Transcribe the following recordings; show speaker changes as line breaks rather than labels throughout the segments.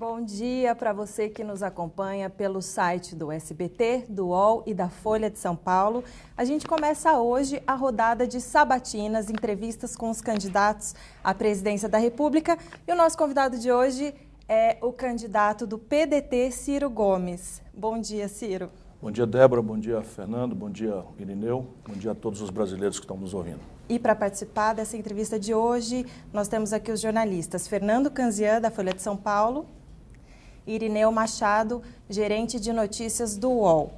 Bom dia para você que nos acompanha pelo site do SBT, do UOL e da Folha de São Paulo. A gente começa hoje a rodada de sabatinas, entrevistas com os candidatos à presidência da República. E o nosso convidado de hoje é o candidato do PDT, Ciro Gomes. Bom dia, Ciro.
Bom dia, Débora. Bom dia, Fernando. Bom dia, Irineu. Bom dia a todos os brasileiros que estão nos ouvindo.
E para participar dessa entrevista de hoje, nós temos aqui os jornalistas Fernando Canzian, da Folha de São Paulo, e Irineu Machado, gerente de notícias do UOL.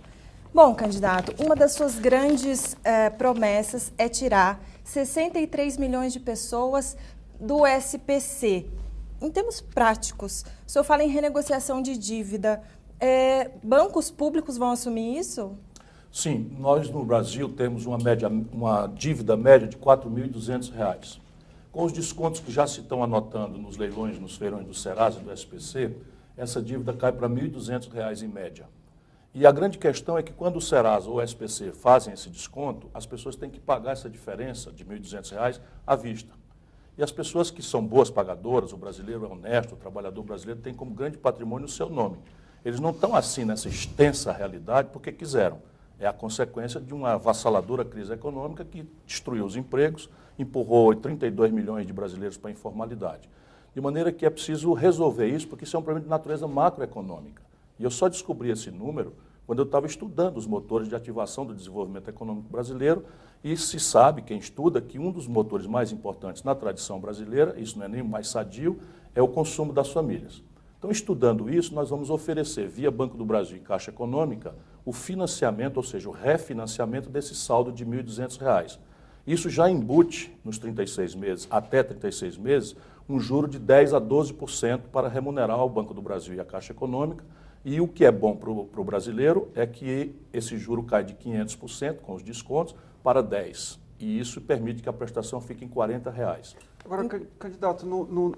Bom, candidato, uma das suas grandes promessas é tirar 63 milhões de pessoas do SPC. Em termos práticos, o senhor fala em renegociação de dívida. Bancos públicos vão assumir isso?
Sim, nós no Brasil temos uma dívida média de R$ 4.200. Com os descontos que já se estão anotando nos leilões, nos feirões do Serasa e do SPC, essa dívida cai para R$ 1.200 em média. E a grande questão é que quando o Serasa ou o SPC fazem esse desconto, as pessoas têm que pagar essa diferença de R$ 1.200 à vista. E as pessoas que são boas pagadoras, o brasileiro é honesto, o trabalhador brasileiro tem como grande patrimônio o seu nome. Eles não estão assim nessa extensa realidade porque quiseram. É a consequência de uma avassaladora crise econômica que destruiu os empregos, empurrou 32 milhões de brasileiros para a informalidade. De maneira que é preciso resolver isso, porque isso é um problema de natureza macroeconômica. E eu só descobri esse número quando eu estava estudando os motores de ativação do desenvolvimento econômico brasileiro, e se sabe, quem estuda, que um dos motores mais importantes na tradição brasileira, isso não é nem mais sadio, é o consumo das famílias. Então, estudando isso, nós vamos oferecer, via Banco do Brasil e Caixa Econômica, o financiamento, ou seja, o refinanciamento desse saldo de R$ 1.200. Isso já embute, nos 36 meses, até 36 meses, um juro de 10% a 12% para remunerar o Banco do Brasil e a Caixa Econômica. E o que é bom para o brasileiro é que esse juro cai de 500%, com os descontos, para 10%. E isso permite que a prestação fique em R$ 40.
Agora, candidato,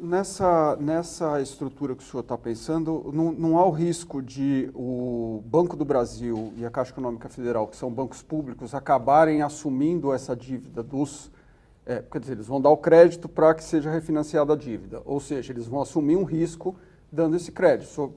nessa estrutura que o senhor está pensando, não há o risco de o Banco do Brasil e a Caixa Econômica Federal, que são bancos públicos, acabarem assumindo essa dívida dos... quer dizer, eles vão dar o crédito para que seja refinanciada a dívida, ou seja, eles vão assumir um risco dando esse crédito.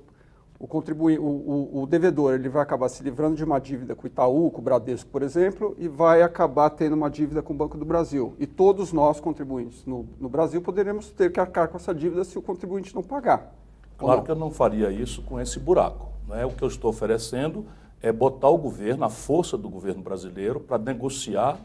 O devedor ele vai acabar se livrando de uma dívida com o Itaú, com o Bradesco, por exemplo, e vai acabar tendo uma dívida com o Banco do Brasil. E todos nós, contribuintes no Brasil, poderemos ter que arcar com essa dívida se o contribuinte não pagar.
Claro que eu não faria isso com esse buraco. Né? O que eu estou oferecendo é botar o governo, a força do governo brasileiro, para negociar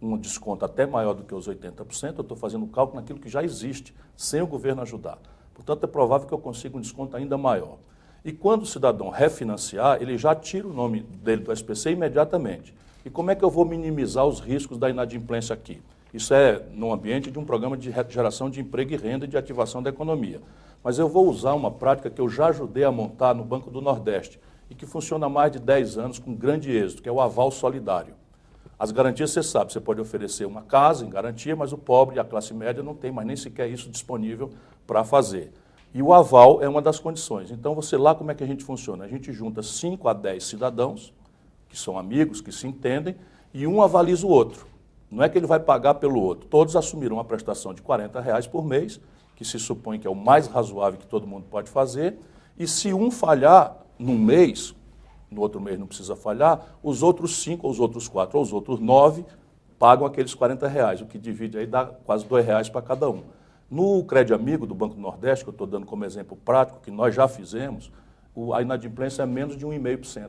um desconto até maior do que os 80%. Eu estou fazendo cálculo naquilo que já existe, sem o governo ajudar. Portanto, é provável que eu consiga um desconto ainda maior. E quando o cidadão refinanciar, ele já tira o nome dele do SPC imediatamente. E como é que eu vou minimizar os riscos da inadimplência aqui? Isso é no ambiente de um programa de geração de emprego e renda e de ativação da economia. Mas eu vou usar uma prática que eu já ajudei a montar no Banco do Nordeste e que funciona há mais de 10 anos com grande êxito, que é o aval solidário. As garantias, você sabe, você pode oferecer uma casa em garantia, mas o pobre e a classe média não tem mais nem sequer isso disponível para fazer. E o aval é uma das condições. Então, você lá, como é que a gente funciona? A gente junta 5 a 10 cidadãos, que são amigos, que se entendem, e um avaliza o outro. Não é que ele vai pagar pelo outro. Todos assumiram uma prestação de R$ 40 por mês, que se supõe que é o mais razoável que todo mundo pode fazer, e se um falhar num mês, no outro mês não precisa falhar, os outros 5, ou os outros 4, ou os outros 9 pagam aqueles R$ 40, o que divide aí dá quase R$ 2 para cada um. No Crédito Amigo do Banco do Nordeste, que eu estou dando como exemplo prático, que nós já fizemos, a inadimplência é menos de 1,5%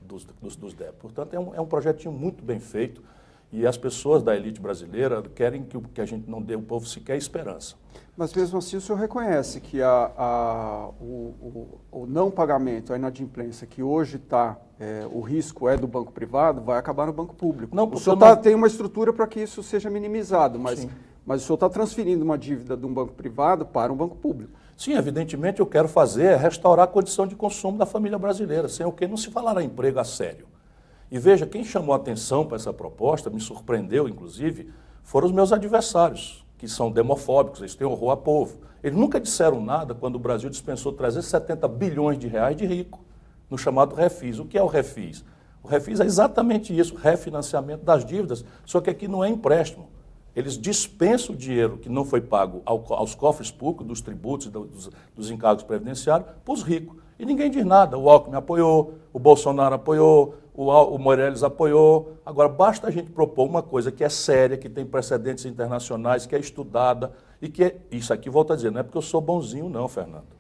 dos débitos. Portanto, é um projetinho muito bem feito e as pessoas da elite brasileira querem que a gente não dê ao povo sequer esperança.
Mas mesmo assim o senhor reconhece que o não pagamento, a inadimplência que hoje está, o risco é do banco privado, vai acabar no banco público.
Não,
o senhor tem uma estrutura para que isso seja minimizado, mas o senhor está transferindo uma dívida de um banco privado para um banco público.
Sim, evidentemente, o que eu quero fazer é restaurar a condição de consumo da família brasileira, sem o que não se falará emprego a sério. E veja, quem chamou a atenção para essa proposta, me surpreendeu, inclusive, foram os meus adversários, que são demofóbicos, eles têm horror a povo. Eles nunca disseram nada quando o Brasil dispensou 370 bilhões de reais de rico, no chamado refis. O que é o refis? O refis é exatamente isso, refinanciamento das dívidas, só que aqui não é empréstimo. Eles dispensam o dinheiro que não foi pago aos cofres públicos, dos tributos e dos encargos previdenciários, para os ricos. E ninguém diz nada. O Alckmin apoiou, o Bolsonaro apoiou, o Meirelles apoiou. Agora, basta a gente propor uma coisa que é séria, que tem precedentes internacionais, que é estudada e que é... Isso aqui, volto a dizer, não é porque eu sou bonzinho não, Fernando.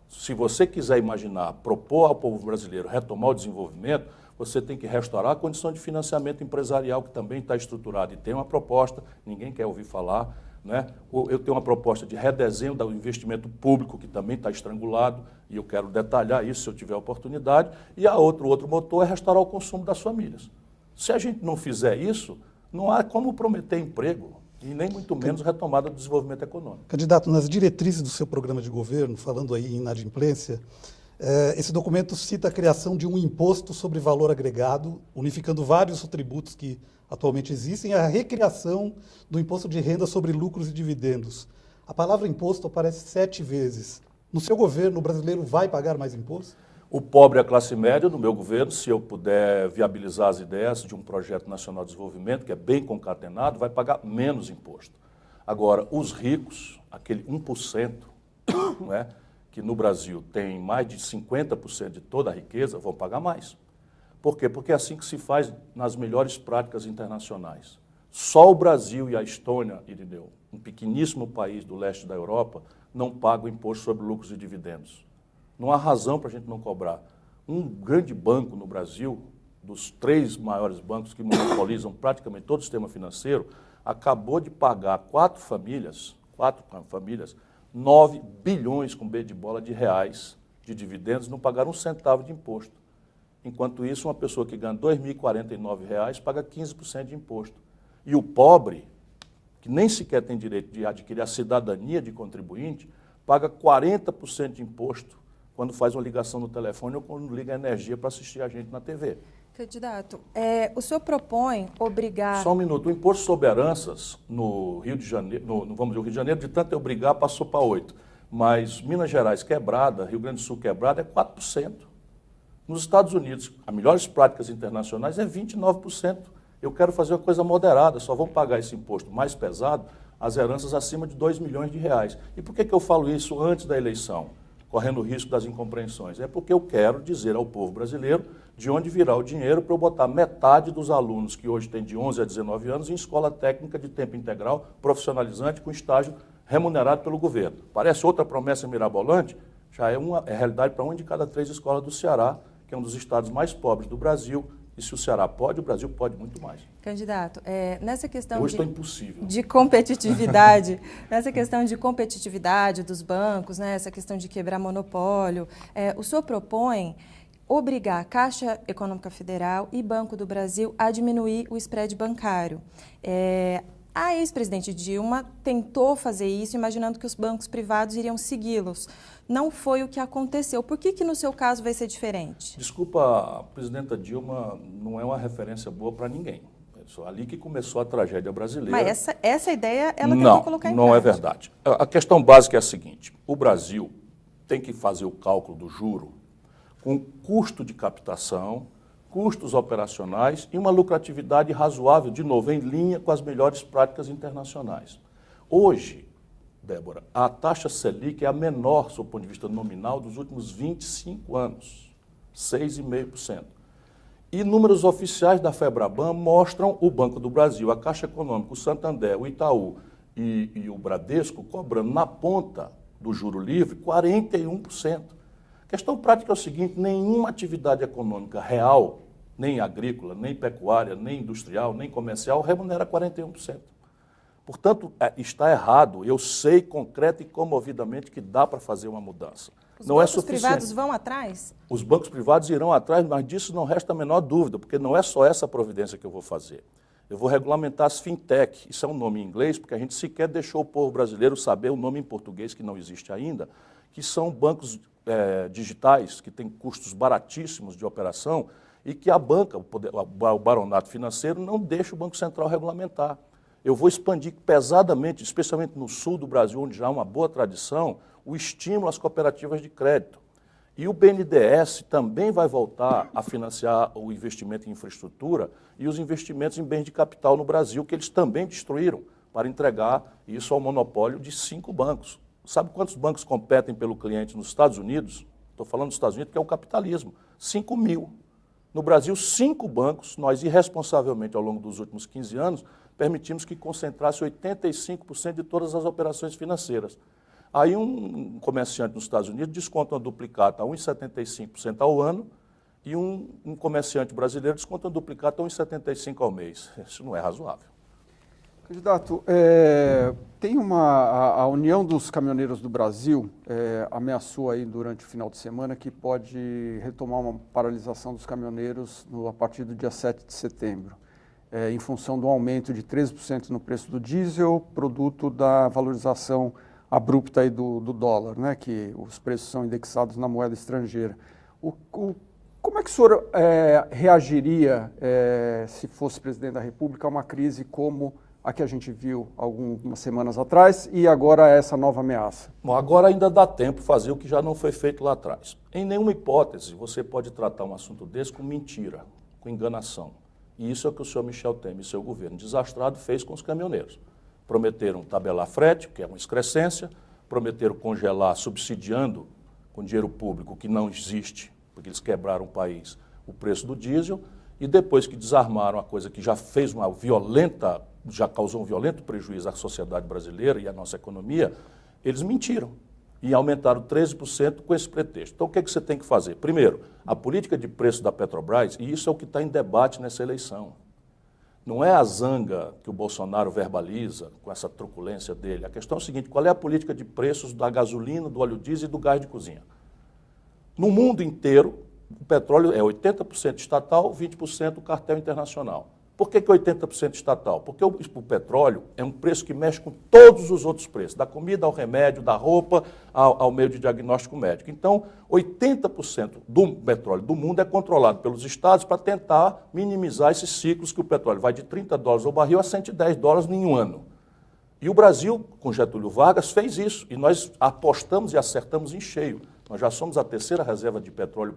Se você quiser imaginar, propor ao povo brasileiro retomar o desenvolvimento, você tem que restaurar a condição de financiamento empresarial, que também está estruturada e tem uma proposta, ninguém quer ouvir falar, né? Eu tenho uma proposta de redesenho do investimento público, que também está estrangulado, e eu quero detalhar isso se eu tiver oportunidade, e o outro motor é restaurar o consumo das famílias. Se a gente não fizer isso, não há como prometer emprego, e nem muito menos retomada do desenvolvimento econômico.
Candidato, nas diretrizes do seu programa de governo, falando aí em inadimplência, esse documento cita a criação de um imposto sobre valor agregado, unificando vários tributos que atualmente existem, e a recriação do imposto de renda sobre lucros e dividendos. A palavra imposto aparece 7 vezes. No seu governo, o brasileiro vai pagar mais imposto?
O pobre e a classe média, no meu governo, se eu puder viabilizar as ideias de um projeto nacional de desenvolvimento, que é bem concatenado, vai pagar menos imposto. Agora, os ricos, aquele 1%, não é, que no Brasil tem mais de 50% de toda a riqueza, vão pagar mais. Por quê? Porque é assim que se faz nas melhores práticas internacionais. Só o Brasil e a Estônia, Irineu, um pequeníssimo país do leste da Europa, não pagam imposto sobre lucros e dividendos. Não há razão para a gente não cobrar. Um grande banco no Brasil, dos 3 maiores bancos que monopolizam praticamente todo o sistema financeiro, acabou de pagar 4 famílias, 9 bilhões com B de bola de reais de dividendos, não pagaram um centavo de imposto. Enquanto isso, uma pessoa que ganha R$ 2.049 paga 15% de imposto. E o pobre, que nem sequer tem direito de adquirir a cidadania de contribuinte, paga 40% de imposto quando faz uma ligação no telefone ou quando liga a energia para assistir a gente na TV.
Candidato, o senhor propõe obrigar...
Só um minuto. O imposto sobre heranças no Rio de Janeiro, vamos dizer, o Rio de Janeiro, de tanto eu brigar, passou para 8%. Mas Minas Gerais quebrada, Rio Grande do Sul quebrada, é 4%. Nos Estados Unidos, as melhores práticas internacionais é 29%. Eu quero fazer uma coisa moderada, só vão pagar esse imposto mais pesado as heranças acima de R$ 2 milhões. E por que eu falo isso antes da eleição, correndo o risco das incompreensões? É porque eu quero dizer ao povo brasileiro de onde virá o dinheiro para eu botar metade dos alunos que hoje têm de 11 a 19 anos em escola técnica de tempo integral, profissionalizante, com estágio remunerado pelo governo. Parece outra promessa mirabolante, já é realidade para 1 de cada 3 escolas do Ceará, que é um dos estados mais pobres do Brasil. E se o Ceará pode, o Brasil pode muito mais.
Candidato, nessa questão
hoje impossível.
De competitividade, nessa questão de competitividade dos bancos, né, essa questão de quebrar monopólio, o senhor propõe obrigar a Caixa Econômica Federal e Banco do Brasil a diminuir o spread bancário. A ex-presidente Dilma tentou fazer isso imaginando que os bancos privados iriam segui-los. Não foi o que aconteceu. Por que no seu caso vai ser diferente?
Desculpa, a presidenta Dilma não é uma referência boa para ninguém. É só ali que começou a tragédia brasileira.
Mas essa ideia ela tentou colocar em prática.
Não é verdade. A questão básica é a seguinte: o Brasil tem que fazer o cálculo do juro com custo de captação, custos operacionais e uma lucratividade razoável, de novo, em linha com as melhores práticas internacionais. Hoje, Débora, a taxa Selic é a menor, do ponto de vista nominal, dos últimos 25 anos, 6,5%. E números oficiais da FEBRABAN mostram o Banco do Brasil, a Caixa Econômica, o Santander, o Itaú e o Bradesco cobrando na ponta do juro livre 41%. A questão prática é o seguinte: nenhuma atividade econômica real, nem agrícola, nem pecuária, nem industrial, nem comercial, remunera 41%. Portanto, está errado. Eu sei concreta e comovidamente que dá para fazer uma mudança. Não é suficiente. Os bancos
privados vão atrás?
Os bancos privados irão atrás, mas disso não resta a menor dúvida, porque não é só essa providência que eu vou fazer. Eu vou regulamentar as fintech. Isso é um nome em inglês, porque a gente sequer deixou o povo brasileiro saber o nome em português, que não existe ainda, que são bancos digitais, que têm custos baratíssimos de operação e que a banca, o baronato financeiro, não deixa o Banco Central regulamentar. Eu vou expandir pesadamente, especialmente no sul do Brasil, onde já há uma boa tradição, o estímulo às cooperativas de crédito. E o BNDES também vai voltar a financiar o investimento em infraestrutura e os investimentos em bens de capital no Brasil, que eles também destruíram. para entregar isso ao monopólio de 5 bancos. Sabe quantos bancos competem pelo cliente nos Estados Unidos? Estou falando dos Estados Unidos, que é o capitalismo. 5 mil. No Brasil, 5 bancos, nós irresponsavelmente, ao longo dos últimos 15 anos, permitimos que concentrasse 85% de todas as operações financeiras. Aí um comerciante nos Estados Unidos desconta uma duplicata a 1,75% ao ano e um comerciante brasileiro desconta uma duplicata a 1,75% ao mês. Isso não é razoável.
Candidato, tem a União dos Caminhoneiros do Brasil ameaçou aí durante o final de semana que pode retomar uma paralisação dos caminhoneiros a partir do dia 7 de setembro, em função do aumento de 13% no preço do diesel, produto da valorização abrupta aí do dólar, né, que os preços são indexados na moeda estrangeira. Como é que o senhor reagiria, se fosse presidente da República, a uma crise como a que a gente viu algumas semanas atrás e agora essa nova ameaça?
Bom, agora ainda dá tempo de fazer o que já não foi feito lá atrás. Em nenhuma hipótese você pode tratar um assunto desse com mentira, com enganação. E isso é o que o senhor Michel Temer e seu governo desastrado fez com os caminhoneiros. Prometeram tabelar frete, que é uma excrescência, prometeram congelar, subsidiando com dinheiro público, que não existe, porque eles quebraram o país, o preço do diesel, e depois que desarmaram a coisa que já fez já causou um violento prejuízo à sociedade brasileira e à nossa economia, eles mentiram e aumentaram 13% com esse pretexto. Então, o que você tem que fazer? Primeiro, a política de preço da Petrobras, e isso é o que está em debate nessa eleição. Não é a zanga que o Bolsonaro verbaliza com essa truculência dele. A questão é o seguinte, qual é a política de preços da gasolina, do óleo diesel e do gás de cozinha? No mundo inteiro, o petróleo é 80% estatal, 20% cartel internacional. Por que 80% estatal? Porque o petróleo é um preço que mexe com todos os outros preços, da comida ao remédio, da roupa ao meio de diagnóstico médico. Então, 80% do petróleo do mundo é controlado pelos estados para tentar minimizar esses ciclos que o petróleo vai de $30 ao barril a $110 em um ano. E o Brasil, com Getúlio Vargas, fez isso. E nós apostamos e acertamos em cheio. Nós já somos a terceira reserva de petróleo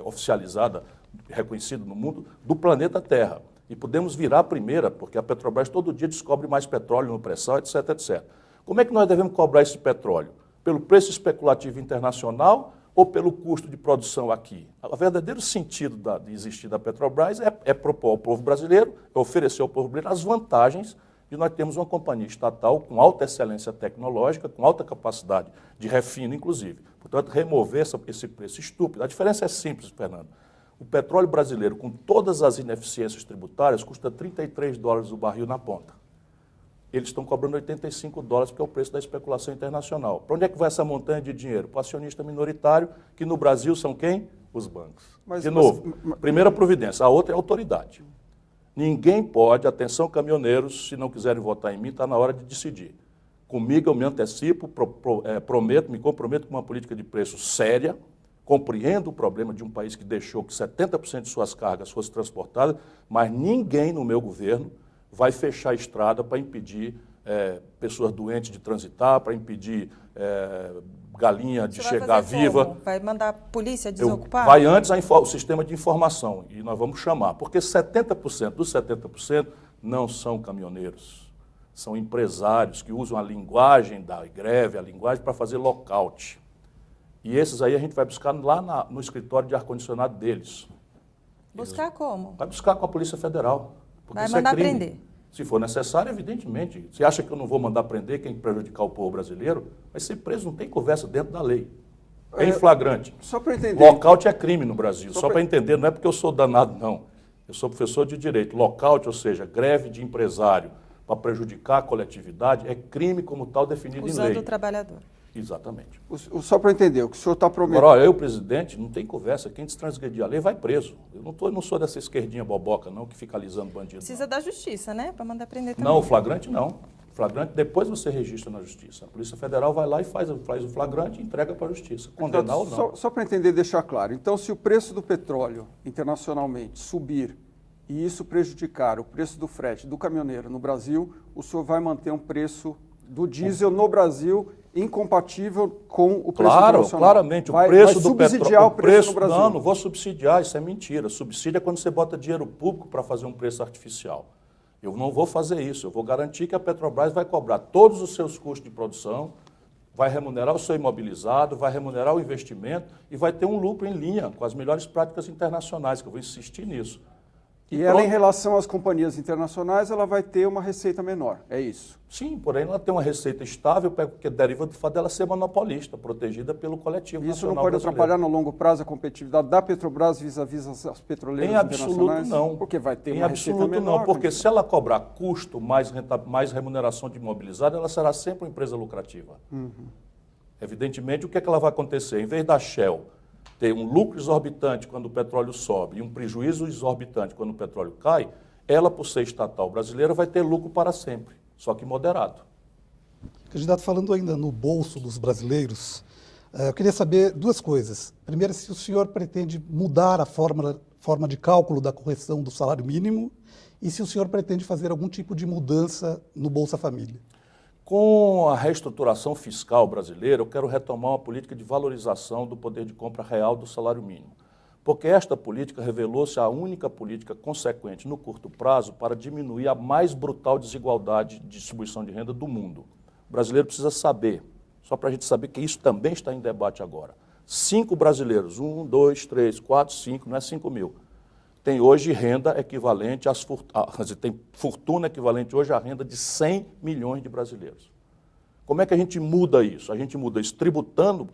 oficializada, reconhecida no mundo, do planeta Terra. E podemos virar a primeira, porque a Petrobras todo dia descobre mais petróleo no pré-sal, etc, etc. Como é que nós devemos cobrar esse petróleo? Pelo preço especulativo internacional ou pelo custo de produção aqui? O verdadeiro sentido de existir da Petrobras é propor ao povo brasileiro, é oferecer ao povo brasileiro as vantagens de nós termos uma companhia estatal com alta excelência tecnológica, com alta capacidade de refino, inclusive. Portanto, remover esse preço estúpido. A diferença é simples, Fernando. O petróleo brasileiro, com todas as ineficiências tributárias, custa $33 o barril na ponta. Eles estão cobrando $85, porque é o preço da especulação internacional. Para onde é que vai essa montanha de dinheiro? Para o acionista minoritário, que no Brasil são quem? Os bancos. De novo, primeira providência, a outra é a autoridade. Ninguém pode, atenção caminhoneiros, se não quiserem votar em mim, está na hora de decidir. Comigo eu me antecipo, me comprometo com uma política de preço séria, compreendo o problema de um país que deixou que 70% de suas cargas fossem transportadas, mas ninguém no meu governo vai fechar a estrada para impedir pessoas doentes de transitar, para impedir galinha de chegar viva.
Como? Vai mandar a polícia desocupar?
Vai antes o sistema de informação, e nós vamos chamar, porque 70% dos 70% não são caminhoneiros, são empresários que usam a linguagem da greve, a linguagem para fazer lockout. E esses aí a gente vai buscar lá no escritório de ar-condicionado deles.
Buscar como?
Vai buscar com a Polícia Federal.
Vai mandar prender.
Se for necessário, evidentemente. Você acha que eu não vou mandar prender quem prejudicar o povo brasileiro? Vai ser preso, não tem conversa dentro da lei. É em flagrante.
Só para entender.
Lockout é crime no Brasil. Só para entender, não é porque eu sou danado, não. Eu sou professor de direito. Lockout, ou seja, greve de empresário para prejudicar a coletividade, é crime como tal definido em lei.
Usando o trabalhador.
Exatamente.
Só para entender, o que o senhor está prometendo...
Agora, eu, presidente, não tem conversa. Quem transgredir a lei vai preso. Eu não sou dessa esquerdinha boboca, não, que fica alisando bandido.
Precisa da justiça, né? Para mandar prender também.
Não, o flagrante não. Flagrante, depois você registra na justiça. A Polícia Federal vai lá e faz o flagrante e entrega para a justiça. Condenar ou não.
Só para entender e deixar claro. Então, se o preço do petróleo internacionalmente subir e isso prejudicar o preço do frete do caminhoneiro no Brasil, o senhor vai manter um preço do diesel no Brasil incompatível com o preço internacional.
Claramente. O preço do
subsidiar o preço no Brasil.
Não vou subsidiar, isso é mentira. Subsídio é quando você bota dinheiro público para fazer um preço artificial. Eu não vou fazer isso, eu vou garantir que a Petrobras vai cobrar todos os seus custos de produção, vai remunerar o seu imobilizado, vai remunerar o investimento e vai ter um lucro em linha com as melhores práticas internacionais, que eu vou insistir nisso.
E ela, em relação às companhias internacionais, ela vai ter uma receita menor, é isso?
Sim, porém ela tem uma receita estável, porque deriva do fato dela ser monopolista, protegida pelo coletivo
Isso
nacional
não pode
brasileiro.
atrapalhar no longo prazo a competitividade da Petrobras vis-à-vis as petroleiras
Em absoluto
internacionais?
não.
Porque vai ter
em
uma receita
absoluto
menor.
não, porque se ela cobrar custo mais remuneração de imobilizado, ela será sempre uma empresa lucrativa. Evidentemente, o que é que ela vai acontecer? Em vez da Shell ter um lucro exorbitante quando o petróleo sobe e um prejuízo exorbitante quando o petróleo cai, ela, por ser estatal brasileira, vai ter lucro para sempre, só que moderado.
Candidato, falando ainda no bolso dos brasileiros, eu queria saber duas coisas. Primeiro, se o senhor pretende mudar a forma de cálculo da correção do salário mínimo e se o senhor pretende fazer algum tipo de mudança no Bolsa Família.
Com a reestruturação fiscal brasileira, eu quero retomar uma política de valorização do poder de compra real do salário mínimo, porque esta política revelou-se a única política consequente no curto prazo para diminuir a mais brutal desigualdade de distribuição de renda do mundo. O brasileiro precisa saber, só para a gente saber que isso também está em debate agora. 5 brasileiros, 1, 2, 3, 4, 5, não é 5 mil, tem hoje renda equivalente tem fortuna equivalente hoje à renda de 100 milhões de brasileiros. Como é que a gente muda isso? A gente muda isso tributando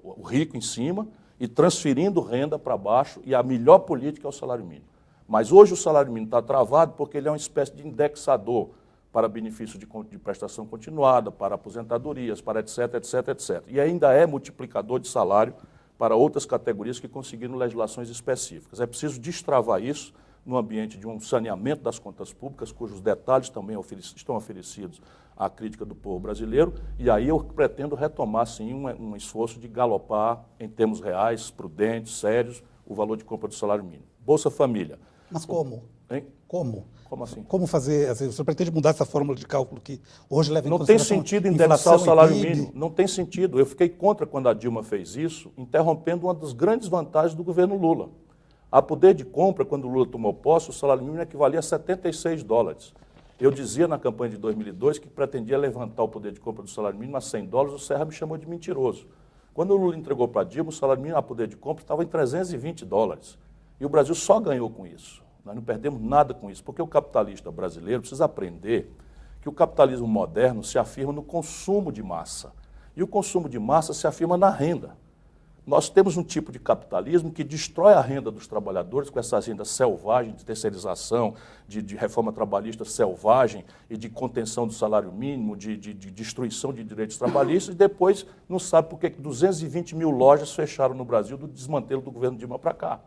o rico em cima e transferindo renda para baixo, e a melhor política é o salário mínimo. Mas hoje o salário mínimo está travado porque ele é uma espécie de indexador para benefício de prestação continuada, para aposentadorias, para etc, etc, etc. E ainda é multiplicador de salário para outras categorias que conseguiram legislações específicas. É preciso destravar isso no ambiente de um saneamento das contas públicas, cujos detalhes também estão oferecidos à crítica do povo brasileiro, e aí eu pretendo retomar, sim, um esforço de galopar, em termos reais, prudentes, sérios, o valor de compra do salário mínimo. Bolsa Família.
Mas como?
Hein?
Como?
Como assim?
Como fazer? Assim, o senhor pretende mudar essa fórmula de cálculo que hoje leva em
Não tem
consideração
sentido
inflação
indexar o salário
e PIB?
mínimo. Não tem sentido. Eu fiquei contra quando a Dilma fez isso, interrompendo uma das grandes vantagens do governo Lula. A poder de compra, quando o Lula tomou posse, o salário mínimo equivalia a 76 dólares. Eu dizia na campanha de 2002 que pretendia levantar o poder de compra do salário mínimo a 100 dólares, o Serra me chamou de mentiroso. Quando o Lula entregou para a Dilma, o salário mínimo a poder de compra estava em 320 dólares. E o Brasil só ganhou com isso. Nós não perdemos nada com isso, porque o capitalista brasileiro precisa aprender que o capitalismo moderno se afirma no consumo de massa. E o consumo de massa se afirma na renda. Nós temos um tipo de capitalismo que destrói a renda dos trabalhadores com essas rendas selvagens de terceirização, de reforma trabalhista selvagem e de contenção do salário mínimo, de destruição de direitos trabalhistas, e depois não sabe por que 220 mil lojas fecharam no Brasil do desmantelo do governo Dilma para cá.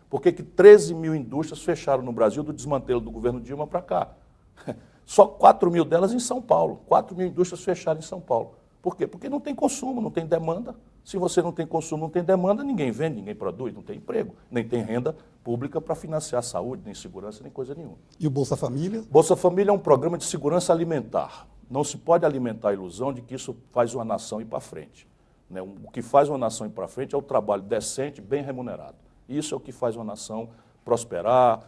Por que 13 mil indústrias fecharam no Brasil do desmantelo do governo Dilma para cá? Só 4 mil delas em São Paulo. 4 mil indústrias fecharam em São Paulo. Por quê? Porque não tem consumo, não tem demanda. Se você não tem consumo, não tem demanda, ninguém vende, ninguém produz, não tem emprego, nem tem renda pública para financiar a saúde, nem segurança, nem coisa nenhuma.
E o Bolsa Família?
Bolsa Família é um programa de segurança alimentar. Não se pode alimentar a ilusão de que isso faz uma nação ir para frente. O que faz uma nação ir para frente é o trabalho decente, bem remunerado. Isso é o que faz uma nação prosperar,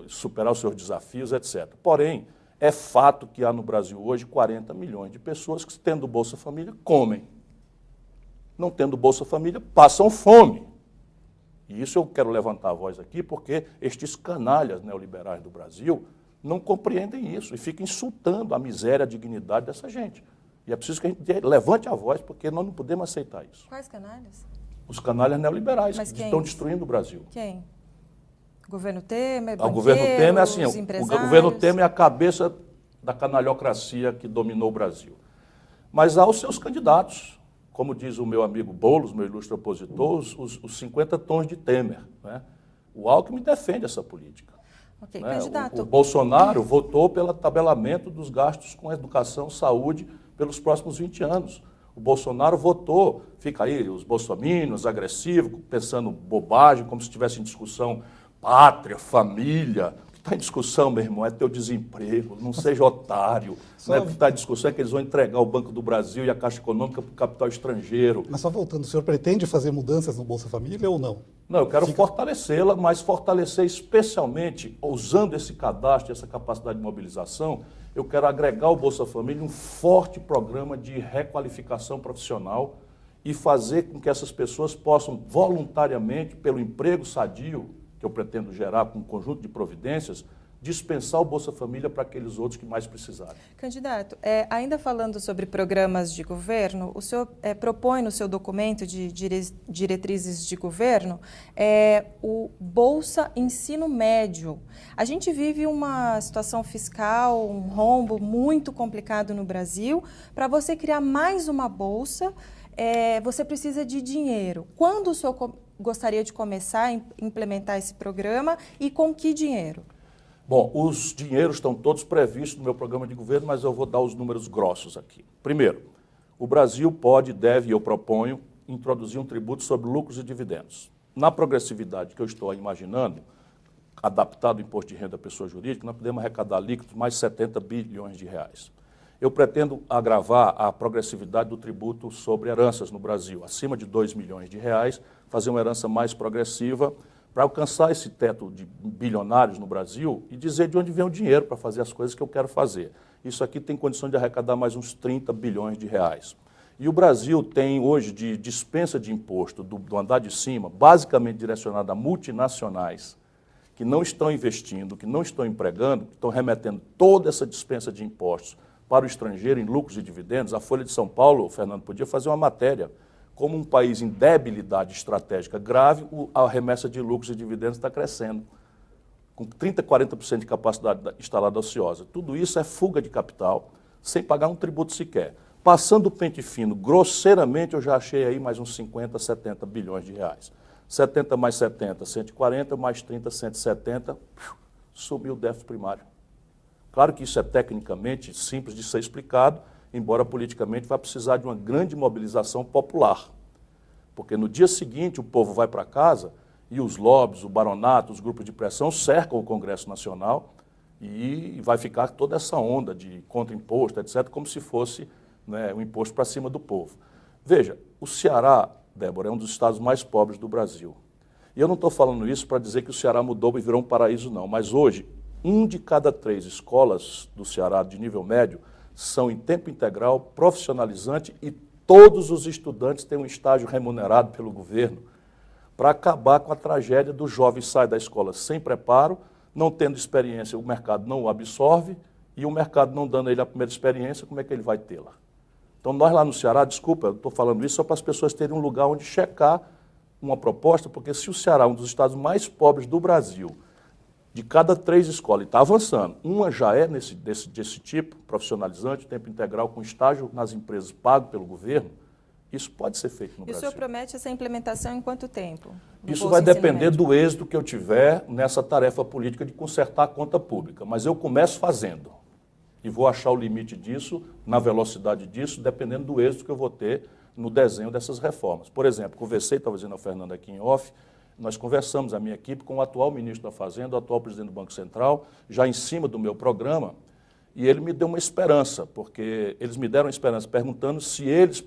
superar os seus desafios, etc. Porém, é fato que há no Brasil hoje 40 milhões de pessoas que, tendo Bolsa Família, comem. Não tendo Bolsa Família, passam fome. E isso eu quero levantar a voz aqui, porque estes canalhas neoliberais do Brasil não compreendem isso e ficam insultando a miséria, a dignidade dessa gente. E é preciso que a gente levante a voz, porque nós não podemos aceitar isso.
Quais canalhas?
Os canalhas neoliberais
Mas
que estão destruindo o Brasil.
Quem? Governo Temer,
O governo Temer é assim, o
empresários?
governo Temer é a cabeça da canalhocracia que dominou o Brasil. Mas há os seus candidatos, como diz o meu amigo Boulos, meu ilustre opositor, os 50 tons de Temer. Né? O Alckmin defende essa política.
Okay,
né?
Candidato.
O Bolsonaro votou pelo tabelamento dos gastos com educação, saúde pelos próximos 20 anos. O Bolsonaro votou, fica aí os bolsominions agressivos, pensando bobagem, como se estivesse em discussão pátria, família, está em discussão, meu irmão, é teu desemprego, não seja otário. Né? O que está em discussão é que eles vão entregar o Banco do Brasil e a Caixa Econômica para o capital estrangeiro.
Mas só voltando, o senhor pretende fazer mudanças no Bolsa Família ou não?
Não, eu quero fortalecê-la, mas fortalecer especialmente, usando esse cadastro, essa capacidade de mobilização, eu quero agregar ao Bolsa Família um forte programa de requalificação profissional e fazer com que essas pessoas possam voluntariamente, pelo emprego sadio, que eu pretendo gerar com um conjunto de providências, dispensar o Bolsa Família para aqueles outros que mais precisarem.
Candidato, ainda falando sobre programas de governo, o senhor propõe no seu documento de diretrizes de governo o Bolsa Ensino Médio. A gente vive uma situação fiscal, um rombo muito complicado no Brasil. Para você criar mais uma bolsa, você precisa de dinheiro. Quando o senhor gostaria de começar a implementar esse programa e com que dinheiro?
Bom, os dinheiros estão todos previstos no meu programa de governo, mas eu vou dar os números grossos aqui. Primeiro, o Brasil pode, deve e eu proponho introduzir um tributo sobre lucros e dividendos. Na progressividade que eu estou imaginando, adaptado ao imposto de renda da pessoa jurídica, nós podemos arrecadar líquidos mais 70 bilhões de reais. Eu pretendo agravar a progressividade do tributo sobre heranças no Brasil, acima de 2 milhões de reais, fazer uma herança mais progressiva para alcançar esse teto de bilionários no Brasil e dizer de onde vem o dinheiro para fazer as coisas que eu quero fazer. Isso aqui tem condição de arrecadar mais uns 30 bilhões de reais. E o Brasil tem hoje de dispensa de imposto do andar de cima, basicamente direcionada a multinacionais que não estão investindo, que não estão empregando, que estão remetendo toda essa dispensa de impostos para o estrangeiro em lucros e dividendos. A Folha de São Paulo, o Fernando, podia fazer uma matéria. Como um país em debilidade estratégica grave, a remessa de lucros e dividendos está crescendo, com 30%, 40% de capacidade instalada ociosa. Tudo isso é fuga de capital, sem pagar um tributo sequer. Passando o pente fino, grosseiramente, eu já achei aí mais uns 50, 70 bilhões de reais. 70 mais 70, 140, mais 30, 170, sumiu o déficit primário. Claro que isso é tecnicamente simples de ser explicado, embora politicamente vai precisar de uma grande mobilização popular. Porque no dia seguinte o povo vai para casa e os lobbies, o baronato, os grupos de pressão cercam o Congresso Nacional e vai ficar toda essa onda de contra-imposto, etc., como se fosse, né, um imposto para cima do povo. Veja, o Ceará, Débora, é um dos estados mais pobres do Brasil. E eu não estou falando isso para dizer que o Ceará mudou e virou um paraíso, não. Mas hoje, 1 de cada 3 escolas do Ceará de nível médio são em tempo integral, profissionalizante e todos os estudantes têm um estágio remunerado pelo governo para acabar com a tragédia do jovem sair da escola sem preparo, não tendo experiência, o mercado não o absorve e o mercado não dando a ele a primeira experiência, como é que ele vai tê-la? Então nós lá no Ceará, desculpa, eu estou falando isso só para as pessoas terem um lugar onde checar uma proposta, porque se o Ceará é um dos estados mais pobres do Brasil, de cada 3 escolas, e está avançando, uma já é desse tipo, profissionalizante, tempo integral, com estágio nas empresas pago pelo governo, isso pode ser feito no Brasil.
E o senhor promete essa implementação em quanto tempo?
Isso vai depender do êxito que eu tiver nessa tarefa política de consertar a conta pública, mas eu começo fazendo e vou achar o limite disso, na velocidade disso, dependendo do êxito que eu vou ter no desenho dessas reformas. Por exemplo, conversei, estava dizendo ao Fernando aqui em off, nós conversamos, a minha equipe, com o atual ministro da Fazenda, o atual presidente do Banco Central, já em cima do meu programa, e ele me deu uma esperança, porque eles me deram uma esperança perguntando se eles,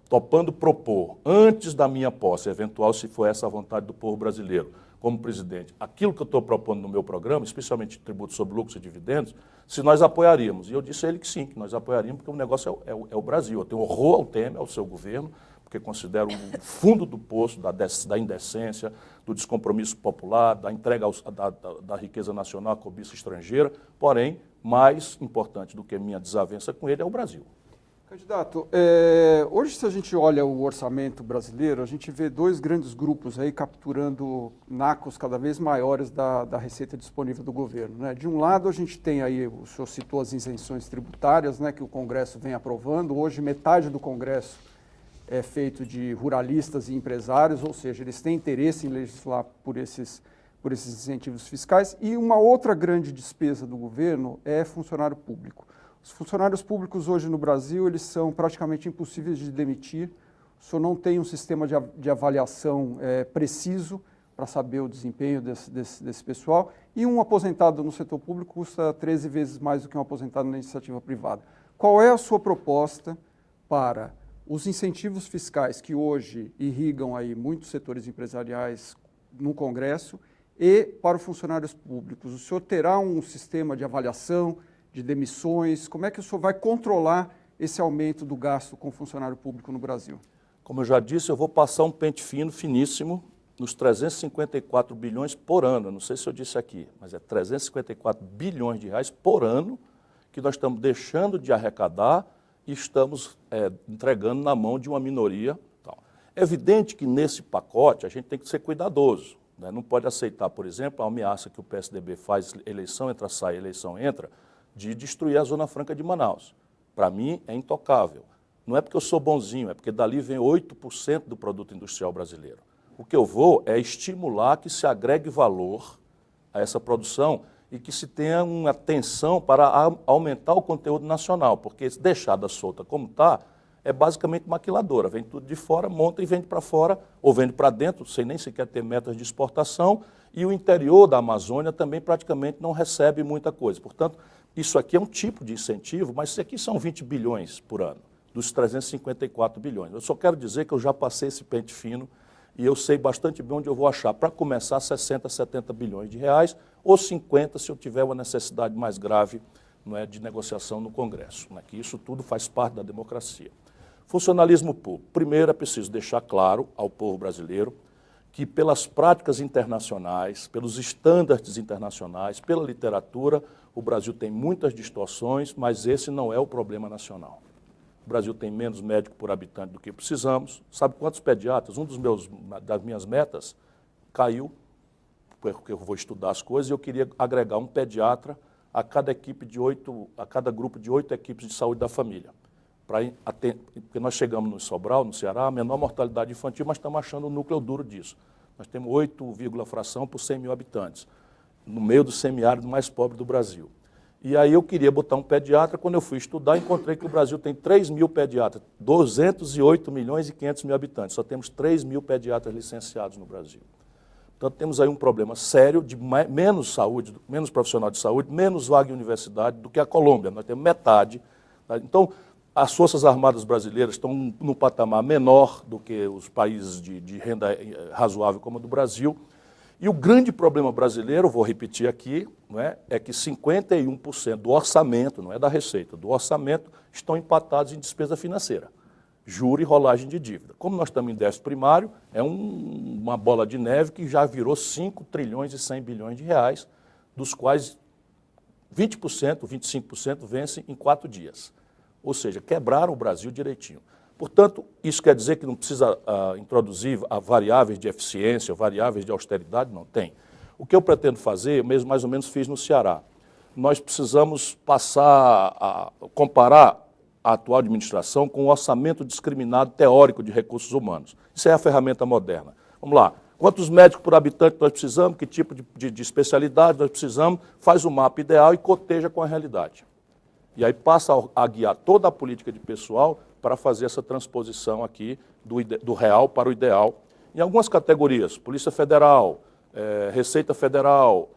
topando propor, antes da minha posse, eventual, se for essa a vontade do povo brasileiro, como presidente, aquilo que eu estou propondo no meu programa, especialmente tributo sobre lucros e dividendos, se nós apoiaríamos. E eu disse a ele que sim, que nós apoiaríamos, porque o negócio é o Brasil. Eu tenho horror ao Temer, ao seu governo, porque considero o fundo do poço da indecência, do descompromisso popular, da entrega da riqueza nacional à cobiça estrangeira, porém, mais importante do que minha desavença com ele é o Brasil.
Candidato, hoje se a gente olha o orçamento brasileiro, a gente vê 2 grandes grupos aí capturando nacos cada vez maiores da receita disponível do governo, né? De um lado a gente tem aí, o senhor citou as isenções tributárias, né, que o Congresso vem aprovando. Hoje metade do Congresso é feito de ruralistas e empresários, ou seja, eles têm interesse em legislar por esses incentivos fiscais. E uma outra grande despesa do governo é funcionário público. Os funcionários públicos hoje no Brasil, eles são praticamente impossíveis de demitir. O senhor não tem um sistema de avaliação preciso. para saber o desempenho desse pessoal, e um aposentado no setor público custa 13 vezes mais do que um aposentado na iniciativa privada. Qual é a sua proposta para os incentivos fiscais que hoje irrigam aí muitos setores empresariais no Congresso e para os funcionários públicos? O senhor terá um sistema de avaliação, de demissões? Como é que o senhor vai controlar esse aumento do gasto com funcionário público no Brasil?
Como eu já disse, eu vou passar um pente fino, finíssimo, nos 354 bilhões por ano. Eu não sei se eu disse aqui, mas é 354 bilhões de reais por ano que nós estamos deixando de arrecadar e estamos entregando na mão de uma minoria. É evidente que nesse pacote a gente tem que ser cuidadoso, né? Não pode aceitar, por exemplo, a ameaça que o PSDB faz, eleição entra, sai, eleição entra, de destruir a Zona Franca de Manaus. Para mim é intocável. Não é porque eu sou bonzinho, é porque dali vem 8% do produto industrial brasileiro. O que eu vou é estimular que se agregue valor a essa produção e que se tenha uma atenção para aumentar o conteúdo nacional, porque deixada solta como está, é basicamente maquiladora, vem tudo de fora, monta e vende para fora, ou vende para dentro, sem nem sequer ter metas de exportação, e o interior da Amazônia também praticamente não recebe muita coisa. Portanto, isso aqui é um tipo de incentivo, mas isso aqui são 20 bilhões por ano, dos 354 bilhões. Eu só quero dizer que eu já passei esse pente fino e eu sei bastante bem onde eu vou achar, para começar, 60, 70 bilhões de reais, ou 50 se eu tiver uma necessidade mais grave, não é, de negociação no Congresso, né, que isso tudo faz parte da democracia. Funcionalismo público. Primeiro é preciso deixar claro ao povo brasileiro que pelas práticas internacionais, pelos estándares internacionais, pela literatura, o Brasil tem muitas distorções, mas esse não é o problema nacional. O Brasil tem menos médico por habitante do que precisamos. Sabe quantos pediatras? Das minhas metas caiu, porque eu vou estudar as coisas, e eu queria agregar um pediatra a cada grupo de 8 equipes de saúde da família. Porque nós chegamos no Sobral, no Ceará, a menor mortalidade infantil, mas estamos achando o núcleo duro disso. Nós temos 8, fração por 100 mil habitantes, no meio do semiárido mais pobre do Brasil. E aí eu queria botar um pediatra, quando eu fui estudar, encontrei que o Brasil tem 3 mil pediatras, 208 milhões e 500 mil habitantes, só temos 3 mil pediatras licenciados no Brasil. Então temos aí um problema sério de menos saúde, menos profissional de saúde, menos vaga em universidade do que a Colômbia, nós temos metade. Tá? Então, as Forças Armadas brasileiras estão num patamar menor do que os países de renda razoável como o do Brasil. E o grande problema brasileiro, vou repetir aqui, não é que 51% do orçamento, não é da receita, do orçamento, estão empatados em despesa financeira, juro e rolagem de dívida. Como nós estamos em déficit primário, é uma bola de neve que já virou 5 trilhões e 100 bilhões de reais, dos quais 20%, 25% vencem em 4 dias. Ou seja, quebraram o Brasil direitinho. Portanto, isso quer dizer que não precisa introduzir variáveis de eficiência, variáveis de austeridade? Não tem. O que eu pretendo fazer, eu mais ou menos fiz no Ceará. Nós precisamos passar a comparar a atual administração com o orçamento discriminado teórico de recursos humanos. Isso é a ferramenta moderna. Vamos lá. Quantos médicos por habitante nós precisamos, que tipo de especialidade nós precisamos, faz o mapa ideal e coteja com a realidade. E aí passa a guiar toda a política de pessoal para fazer essa transposição aqui do real para o ideal. Em algumas categorias, Polícia Federal, Receita Federal,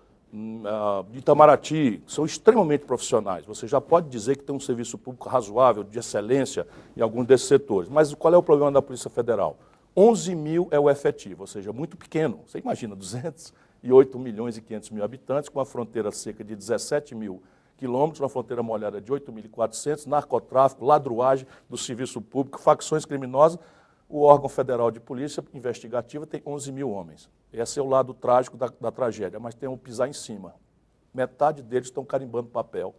Itamaraty, são extremamente profissionais. Você já pode dizer que tem um serviço público razoável, de excelência em alguns desses setores. Mas qual é o problema da Polícia Federal? 11 mil é o efetivo, ou seja, muito pequeno. Você imagina, 208 milhões e 500 mil habitantes, com a fronteira cerca de 17 mil quilômetros, uma fronteira molhada de 8.400, narcotráfico, ladruagem do serviço público, facções criminosas. O órgão federal de polícia investigativa tem 11 mil homens. Esse é o lado trágico da tragédia, mas tem um pisar em cima. Metade deles estão carimbando papel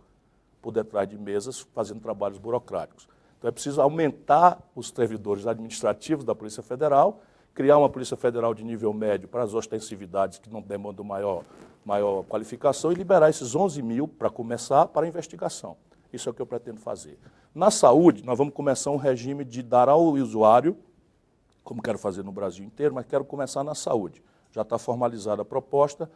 por detrás de mesas, fazendo trabalhos burocráticos. Então é preciso aumentar os servidores administrativos da Polícia Federal, criar uma Polícia Federal de nível médio para as ostensividades que não demandam maior qualificação e liberar esses 11 mil, para começar, para a investigação. Isso é o que eu pretendo fazer. Na saúde, nós vamos começar um regime de dar ao usuário, como quero fazer no Brasil inteiro, mas quero começar na saúde. Já está formalizada a proposta.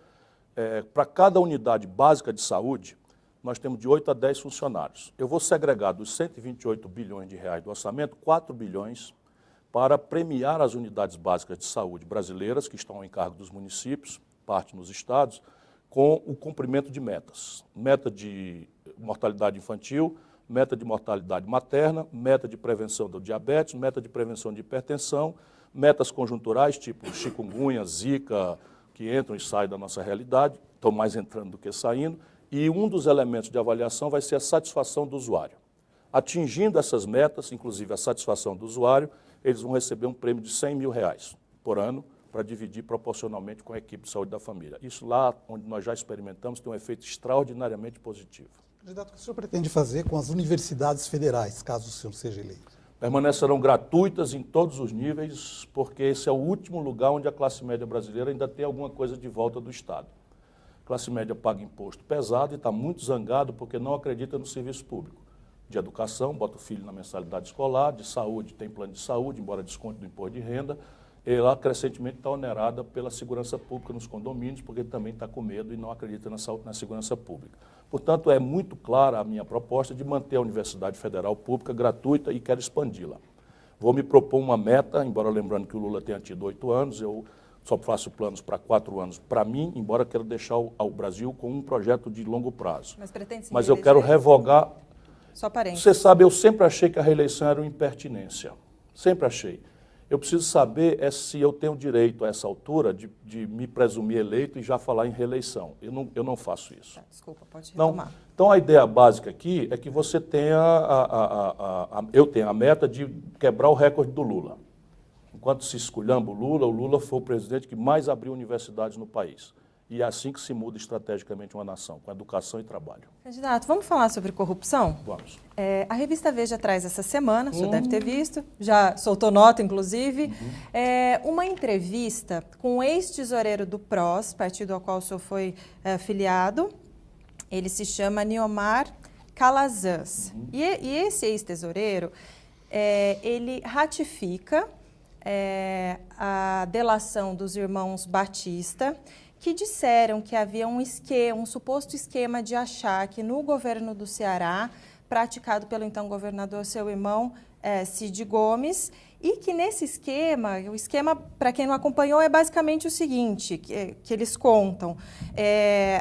Para cada unidade básica de saúde, nós temos de 8 a 10 funcionários. Eu vou segregar dos 128 bilhões de reais do orçamento, 4 bilhões para premiar as unidades básicas de saúde brasileiras, que estão ao encargo dos municípios, parte nos estados, com o cumprimento de metas. Meta de mortalidade infantil, meta de mortalidade materna, meta de prevenção do diabetes, meta de prevenção de hipertensão, metas conjunturais, tipo chikungunya, zika, que entram e saem da nossa realidade, estão mais entrando do que saindo, e um dos elementos de avaliação vai ser a satisfação do usuário. Atingindo essas metas, inclusive a satisfação do usuário, eles vão receber um prêmio de R$100 mil por ano para dividir proporcionalmente com a equipe de saúde da família. Isso lá, onde nós já experimentamos, tem um efeito extraordinariamente positivo.
Candidato, o que o senhor pretende fazer com as universidades federais, caso o senhor seja eleito?
Permanecerão gratuitas em todos os níveis, porque esse é o último lugar onde a classe média brasileira ainda tem alguma coisa de volta do Estado. A classe média paga imposto pesado e está muito zangado porque não acredita no serviço público. De educação, bota o filho na mensalidade escolar, de saúde, tem plano de saúde, embora desconte do imposto de renda, ela crescentemente está onerada pela segurança pública nos condomínios, porque ele também está com medo e não acredita na segurança pública. Portanto, é muito clara a minha proposta de manter a Universidade Federal Pública gratuita e quero expandi-la. Vou me propor uma meta, embora lembrando que o Lula tenha tido 8 anos, eu só faço planos para 4 anos para mim, embora quero deixar o Brasil com um projeto de longo prazo.
Mas pretende se
Mas eu
reeleger?
quero revogar.
Só parênteses.
Você sabe, eu sempre achei que a reeleição era uma impertinência. Sempre achei. Eu preciso saber se eu tenho direito, a essa altura, de me presumir eleito e já falar em reeleição. Eu não faço isso.
Tá, desculpa, pode
Não.
retomar.
Então, a ideia básica aqui é que você tenha, eu tenho a meta de quebrar o recorde do Lula. Enquanto se esculhamba o Lula foi o presidente que mais abriu universidades no país. E é assim que se muda estrategicamente uma nação, com educação e trabalho.
Candidato, vamos falar sobre corrupção?
Vamos.
A revista Veja traz essa semana, o senhor deve ter visto, já soltou nota, inclusive, uma entrevista com o ex-tesoureiro do PROS, partido ao qual o senhor foi filiado. Ele se chama Niomar Calazans. E esse ex-tesoureiro, ele ratifica a delação dos irmãos Batista, que disseram que havia um suposto esquema de achaque no governo do Ceará, praticado pelo então governador, seu irmão, Cid Gomes, e que nesse esquema, o esquema, para quem não acompanhou, é basicamente o seguinte, que eles contam,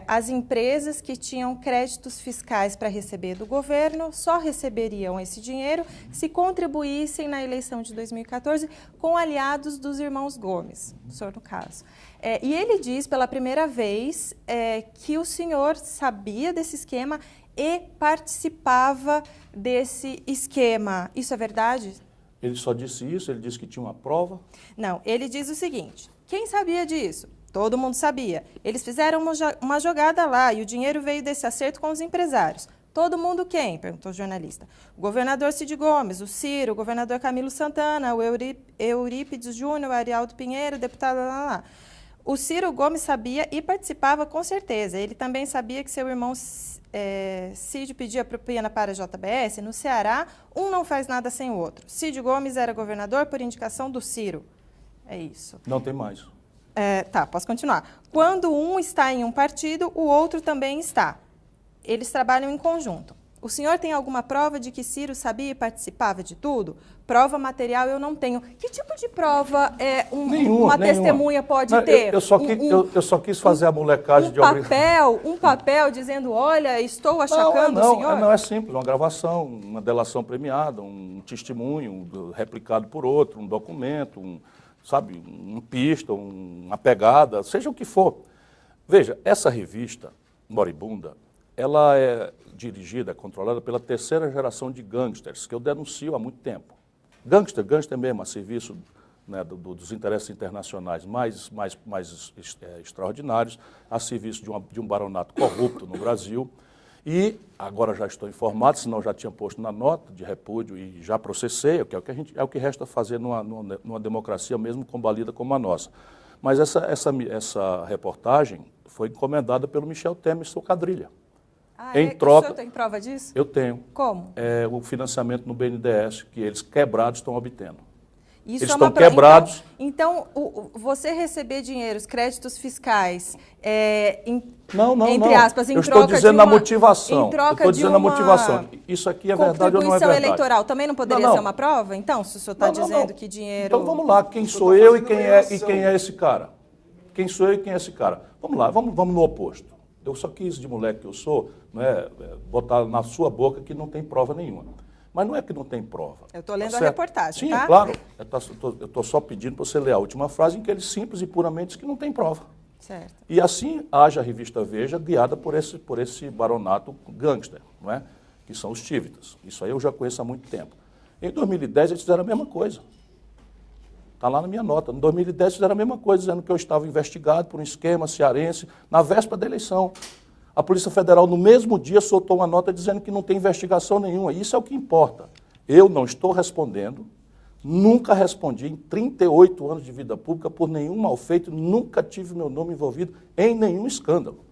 as empresas que tinham créditos fiscais para receber do governo só receberiam esse dinheiro se contribuíssem na eleição de 2014 com aliados dos irmãos Gomes, o senhor no caso. E ele diz pela primeira vez que o senhor sabia desse esquema e participava desse esquema. Isso é verdade?
Ele só disse isso? Ele disse que tinha uma prova?
Não, ele diz o seguinte, quem sabia disso? Todo mundo sabia. Eles fizeram uma jogada lá e o dinheiro veio desse acerto com os empresários. Todo mundo quem? Perguntou o jornalista. O governador Cid Gomes, o Ciro, o governador Camilo Santana, o Eurípides Júnior, o Arialdo Pinheiro, o deputado lá. O Ciro Gomes sabia e participava com certeza. Ele também sabia que seu irmão Cid pedia propina para a JBS. No Ceará, um não faz nada sem o outro. Cid Gomes era governador por indicação do Ciro. É isso.
Não tem mais.
Tá, posso continuar. Quando um está em um partido, o outro também está. Eles trabalham em conjunto. O senhor tem alguma prova de que Ciro sabia e participava de tudo? Prova material eu não tenho. Que tipo de prova uma testemunha pode ter?
Eu só quis fazer a molecagem de obrigação.
Um papel dizendo, olha, estou achacando o senhor?
Não, é simples, uma gravação, uma delação premiada, um testemunho replicado por outro, um documento, uma pista, uma pegada, seja o que for. Veja, essa revista, moribunda, ela é dirigida, controlada pela terceira geração de gangsters, que eu denuncio há muito tempo. Gangster mesmo, a serviço, né, dos interesses internacionais mais extraordinários, a serviço de um baronato corrupto no Brasil. E agora já estou informado, senão já tinha posto na nota de repúdio e já processei, que é o que resta fazer numa democracia mesmo combalida como a nossa. Mas essa reportagem foi encomendada pelo Michel Temer, sua quadrilha. Em troca,
o senhor tem prova disso?
Eu tenho.
Como?
O financiamento no BNDES, que eles quebrados estão obtendo.
Isso
Eles
é uma
estão quebrados.
Então, você receber dinheiros, créditos fiscais,
Não.
aspas, em
eu
troca
estou dizendo a motivação.
Em troca
eu estou dizendo a motivação. Isso aqui é verdade ou não é verdade?
Contribuição eleitoral também não poderia ser uma prova? Então, se o senhor está dizendo que dinheiro...
Então vamos lá, quem sou eu e quem é esse cara? Quem sou eu e quem é esse cara? Vamos lá, vamos no oposto. Eu só quis, de moleque que eu sou, botar na sua boca que não tem prova nenhuma. Mas não é que não tem prova.
Eu estou lendo a reportagem,
Sim,
tá?
claro. Eu estou só pedindo para você ler a última frase, em que ele simples e puramente diz que não tem prova.
Certo.
E assim haja a revista Veja, guiada por esse baronato gangster, não é? Que são os tívitas. Isso aí eu já conheço há muito tempo. Em 2010 eles fizeram a mesma coisa. Está lá na minha nota. Em 2010 fizeram a mesma coisa, dizendo que eu estava investigado por um esquema cearense na véspera da eleição. A Polícia Federal, no mesmo dia, soltou uma nota dizendo que não tem investigação nenhuma. Isso é o que importa. Eu não estou respondendo, nunca respondi em 38 anos de vida pública por nenhum malfeito, nunca tive meu nome envolvido em nenhum escândalo.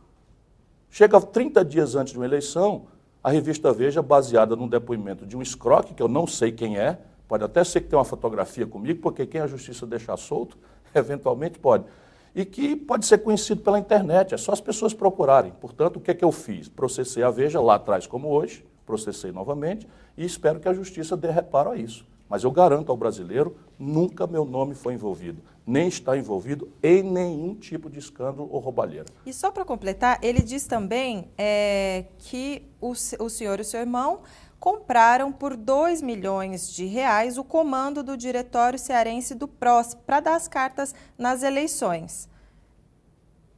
Chega 30 dias antes de uma eleição, a revista Veja, baseada num depoimento de um escroque, que eu não sei quem é, pode até ser que tenha uma fotografia comigo, porque quem a justiça deixar solto, eventualmente pode. E que pode ser conhecido pela internet, é só as pessoas procurarem. Portanto, o que é que eu fiz? Processei a Veja lá atrás como hoje, processei novamente e espero que a justiça dê reparo a isso. Mas eu garanto ao brasileiro, nunca meu nome foi envolvido, nem está envolvido em nenhum tipo de escândalo ou roubalheira.
E só para completar, ele diz também que o senhor e o seu irmão compraram por R$2 milhões o comando do Diretório Cearense do PROS para dar as cartas nas eleições.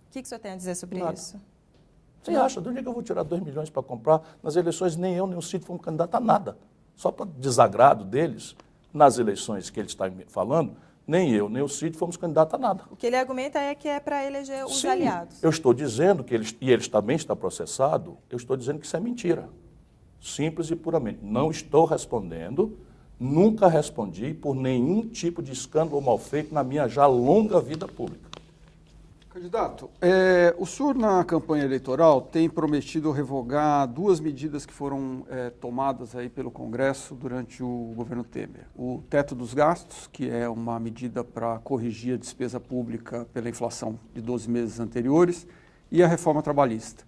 O que o senhor tem a dizer sobre isso?
Você acha? De onde é que eu vou tirar 2 milhões para comprar? Nas eleições nem eu nem o Cid fomos candidatos a nada. Só para desagrado deles, nas eleições que ele está falando, nem eu nem o Cid fomos candidatos a nada.
O que ele argumenta é que é para eleger os aliados.
Eu estou dizendo que eles também está processado, eu estou dizendo que isso é mentira. Simples e puramente. Não estou respondendo, nunca respondi por nenhum tipo de escândalo ou malfeito na minha já longa vida pública.
Candidato, o senhor na campanha eleitoral tem prometido revogar 2 medidas que foram tomadas aí pelo Congresso durante o governo Temer. O teto dos gastos, que é uma medida para corrigir a despesa pública pela inflação de 12 meses anteriores, e a reforma trabalhista,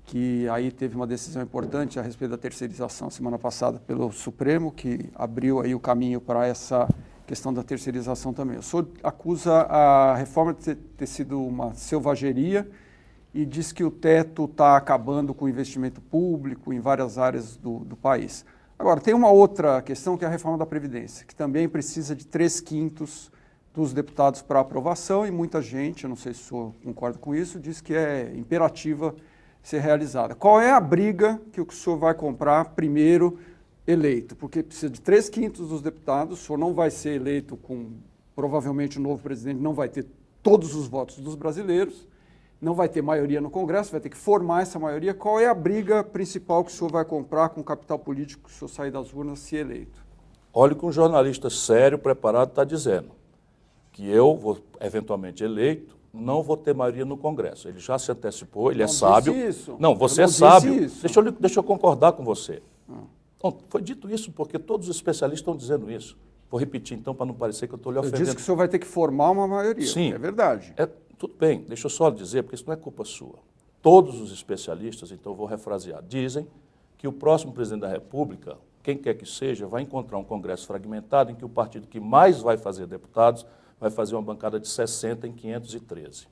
que aí teve uma decisão importante a respeito da terceirização semana passada pelo Supremo, que abriu aí o caminho para essa questão da terceirização também. O senhor acusa a reforma de ter sido uma selvageria e diz que o teto está acabando com o investimento público em várias áreas do país. Agora, tem uma outra questão que é a reforma da Previdência, que também precisa de 3/5 dos deputados para aprovação e muita gente, eu não sei se o senhor concorda com isso, diz que é imperativa ser realizada. Qual é a briga que o senhor vai comprar primeiro eleito? Porque precisa de 3/5 dos deputados, o senhor não vai ser eleito com, provavelmente o novo presidente não vai ter todos os votos dos brasileiros, não vai ter maioria no Congresso, vai ter que formar essa maioria. Qual é a briga principal que o senhor vai comprar com o capital político que o senhor sair das urnas se eleito?
Olha o que um jornalista sério, preparado, está dizendo, que eu vou, eventualmente eleito, não vou ter maioria no Congresso. Ele já se antecipou, ele é sábio.
Isso.
Não, você é sábio. Deixa eu concordar com você. Então, foi dito isso porque todos os especialistas estão dizendo isso. Vou repetir então para não parecer que eu estou lhe ofendendo.
Eu disse que o senhor vai ter que formar uma maioria.
Sim.
É verdade.
Tudo bem, deixa eu só dizer, porque isso não é culpa sua. Todos os especialistas, então eu vou refrasear, dizem que o próximo presidente da República, quem quer que seja, vai encontrar um Congresso fragmentado em que o partido que mais vai fazer deputados vai fazer uma bancada de 60 em 513.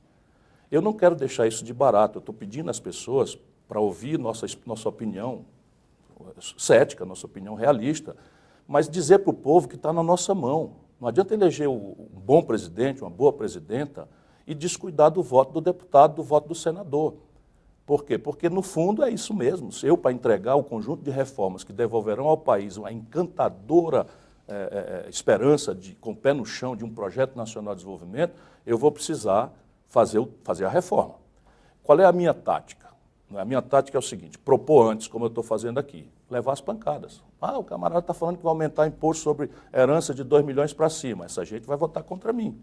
Eu não quero deixar isso de barato, eu estou pedindo às pessoas para ouvir nossa opinião cética, nossa opinião realista, mas dizer para o povo que está na nossa mão. Não adianta eleger um bom presidente, uma boa presidenta e descuidar do voto do deputado, do voto do senador. Por quê? Porque, no fundo, é isso mesmo. Se eu, para entregar o conjunto de reformas que devolverão ao país uma encantadora esperança, com o pé no chão, de um projeto nacional de desenvolvimento, eu vou precisar fazer a reforma. Qual é a minha tática? A minha tática é o seguinte, propor antes, como eu estou fazendo aqui, levar as pancadas. O camarada está falando que vai aumentar imposto sobre herança de 2 milhões para cima. Essa gente vai votar contra mim.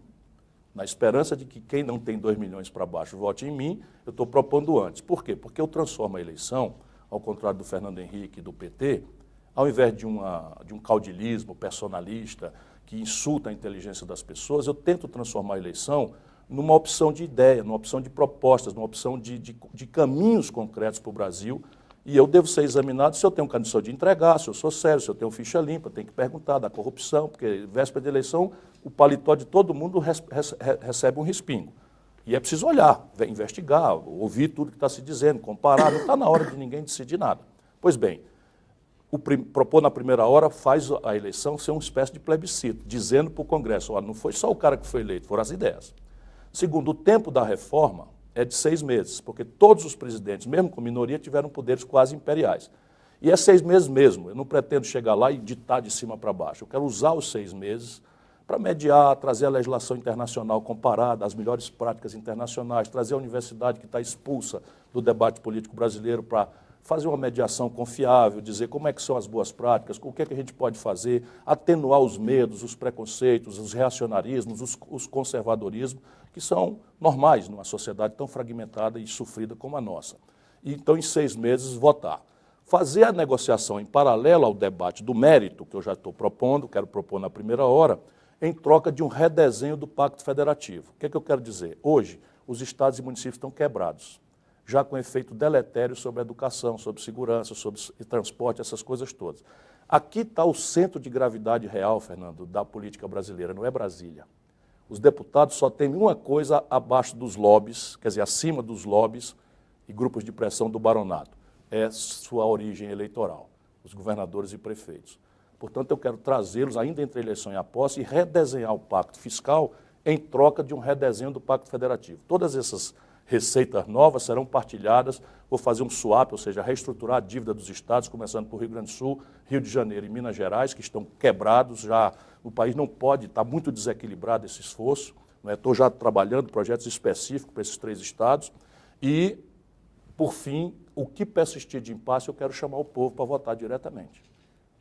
Na esperança de que quem não tem 2 milhões para baixo vote em mim, eu estou propondo antes. Por quê? Porque eu transformo a eleição, ao contrário do Fernando Henrique e do PT, ao invés de um caudilismo personalista, que insulta a inteligência das pessoas, eu tento transformar a eleição numa opção de ideia, numa opção de propostas, numa opção de caminhos concretos para o Brasil. E eu devo ser examinado se eu tenho condição de entregar, se eu sou sério, se eu tenho ficha limpa, tenho que perguntar da corrupção, porque véspera de eleição o paletó de todo mundo recebe um respingo. E é preciso olhar, investigar, ouvir tudo que está se dizendo, comparar, não está na hora de ninguém decidir nada. Pois bem, propor na primeira hora faz a eleição ser uma espécie de plebiscito, dizendo para o Congresso, olha, não foi só o cara que foi eleito, foram as ideias. Segundo, o tempo da reforma é de 6 meses, porque todos os presidentes, mesmo com minoria, tiveram poderes quase imperiais. E é 6 meses mesmo, eu não pretendo chegar lá e ditar de cima para baixo, eu quero usar os 6 meses para mediar, trazer a legislação internacional comparada, as melhores práticas internacionais, trazer a universidade que está expulsa do debate político brasileiro para fazer uma mediação confiável, dizer como é que são as boas práticas, o que é que a gente pode fazer, atenuar os medos, os preconceitos, os reacionarismos, os conservadorismos, que são normais numa sociedade tão fragmentada e sofrida como a nossa. E, então, em 6 meses, votar. Fazer a negociação em paralelo ao debate do mérito, que eu já estou propondo, quero propor na primeira hora, em troca de um redesenho do Pacto Federativo. O que é que eu quero dizer? Hoje, os estados e municípios estão quebrados, já com efeito deletério sobre a educação, sobre segurança, sobre transporte, essas coisas todas. Aqui está o centro de gravidade real, Fernando, da política brasileira, não é Brasília. Os deputados só têm uma coisa abaixo dos lobbies, quer dizer, acima dos lobbies e grupos de pressão do baronato, é sua origem eleitoral, os governadores e prefeitos. Portanto, eu quero trazê-los, ainda entre a eleição e a posse, e redesenhar o pacto fiscal em troca de um redesenho do Pacto Federativo. Todas essas receitas novas serão partilhadas, vou fazer um swap, ou seja, reestruturar a dívida dos estados, começando por Rio Grande do Sul, Rio de Janeiro e Minas Gerais, que estão quebrados, já o país não pode, está muito desequilibrado esse esforço, estou já trabalhando projetos específicos para esses 3 estados, e, por fim, o que persistir de impasse, eu quero chamar o povo para votar diretamente.